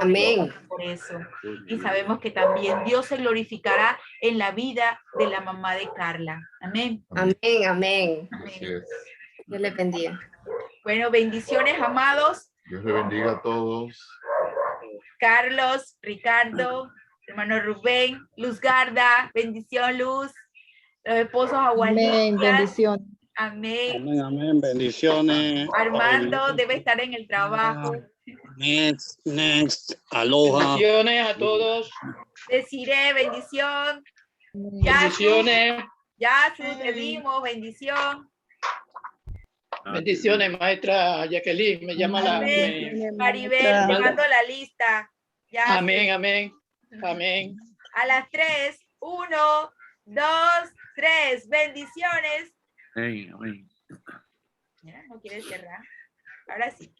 Amén. Por eso. Y sabemos que también Dios se glorificará en la vida de la mamá de Carla. Amén. Amén, amén. Amén. Dios les bendiga. Bueno, bendiciones, amados. Dios le bendiga a todos. Carlos, Ricardo, hermano Rubén, Luz Garda, bendición, Luz. Los esposos Agualillas. Amén, bendición. Amén. Amén, amén. Bendiciones. Armando debe estar en el trabajo. Next. Aloha. Bendiciones a todos. Desiree, bendición. Bendiciones. Ya te vimos, bendición. Bendiciones, maestra Jacqueline. Me llama la... Maribel, te mando la lista. Ya. Amén, amén. Amén. A las 3, 1, 2, 3. Bendiciones. Amén, amén. Mira, no quiere cerrar. Ahora sí.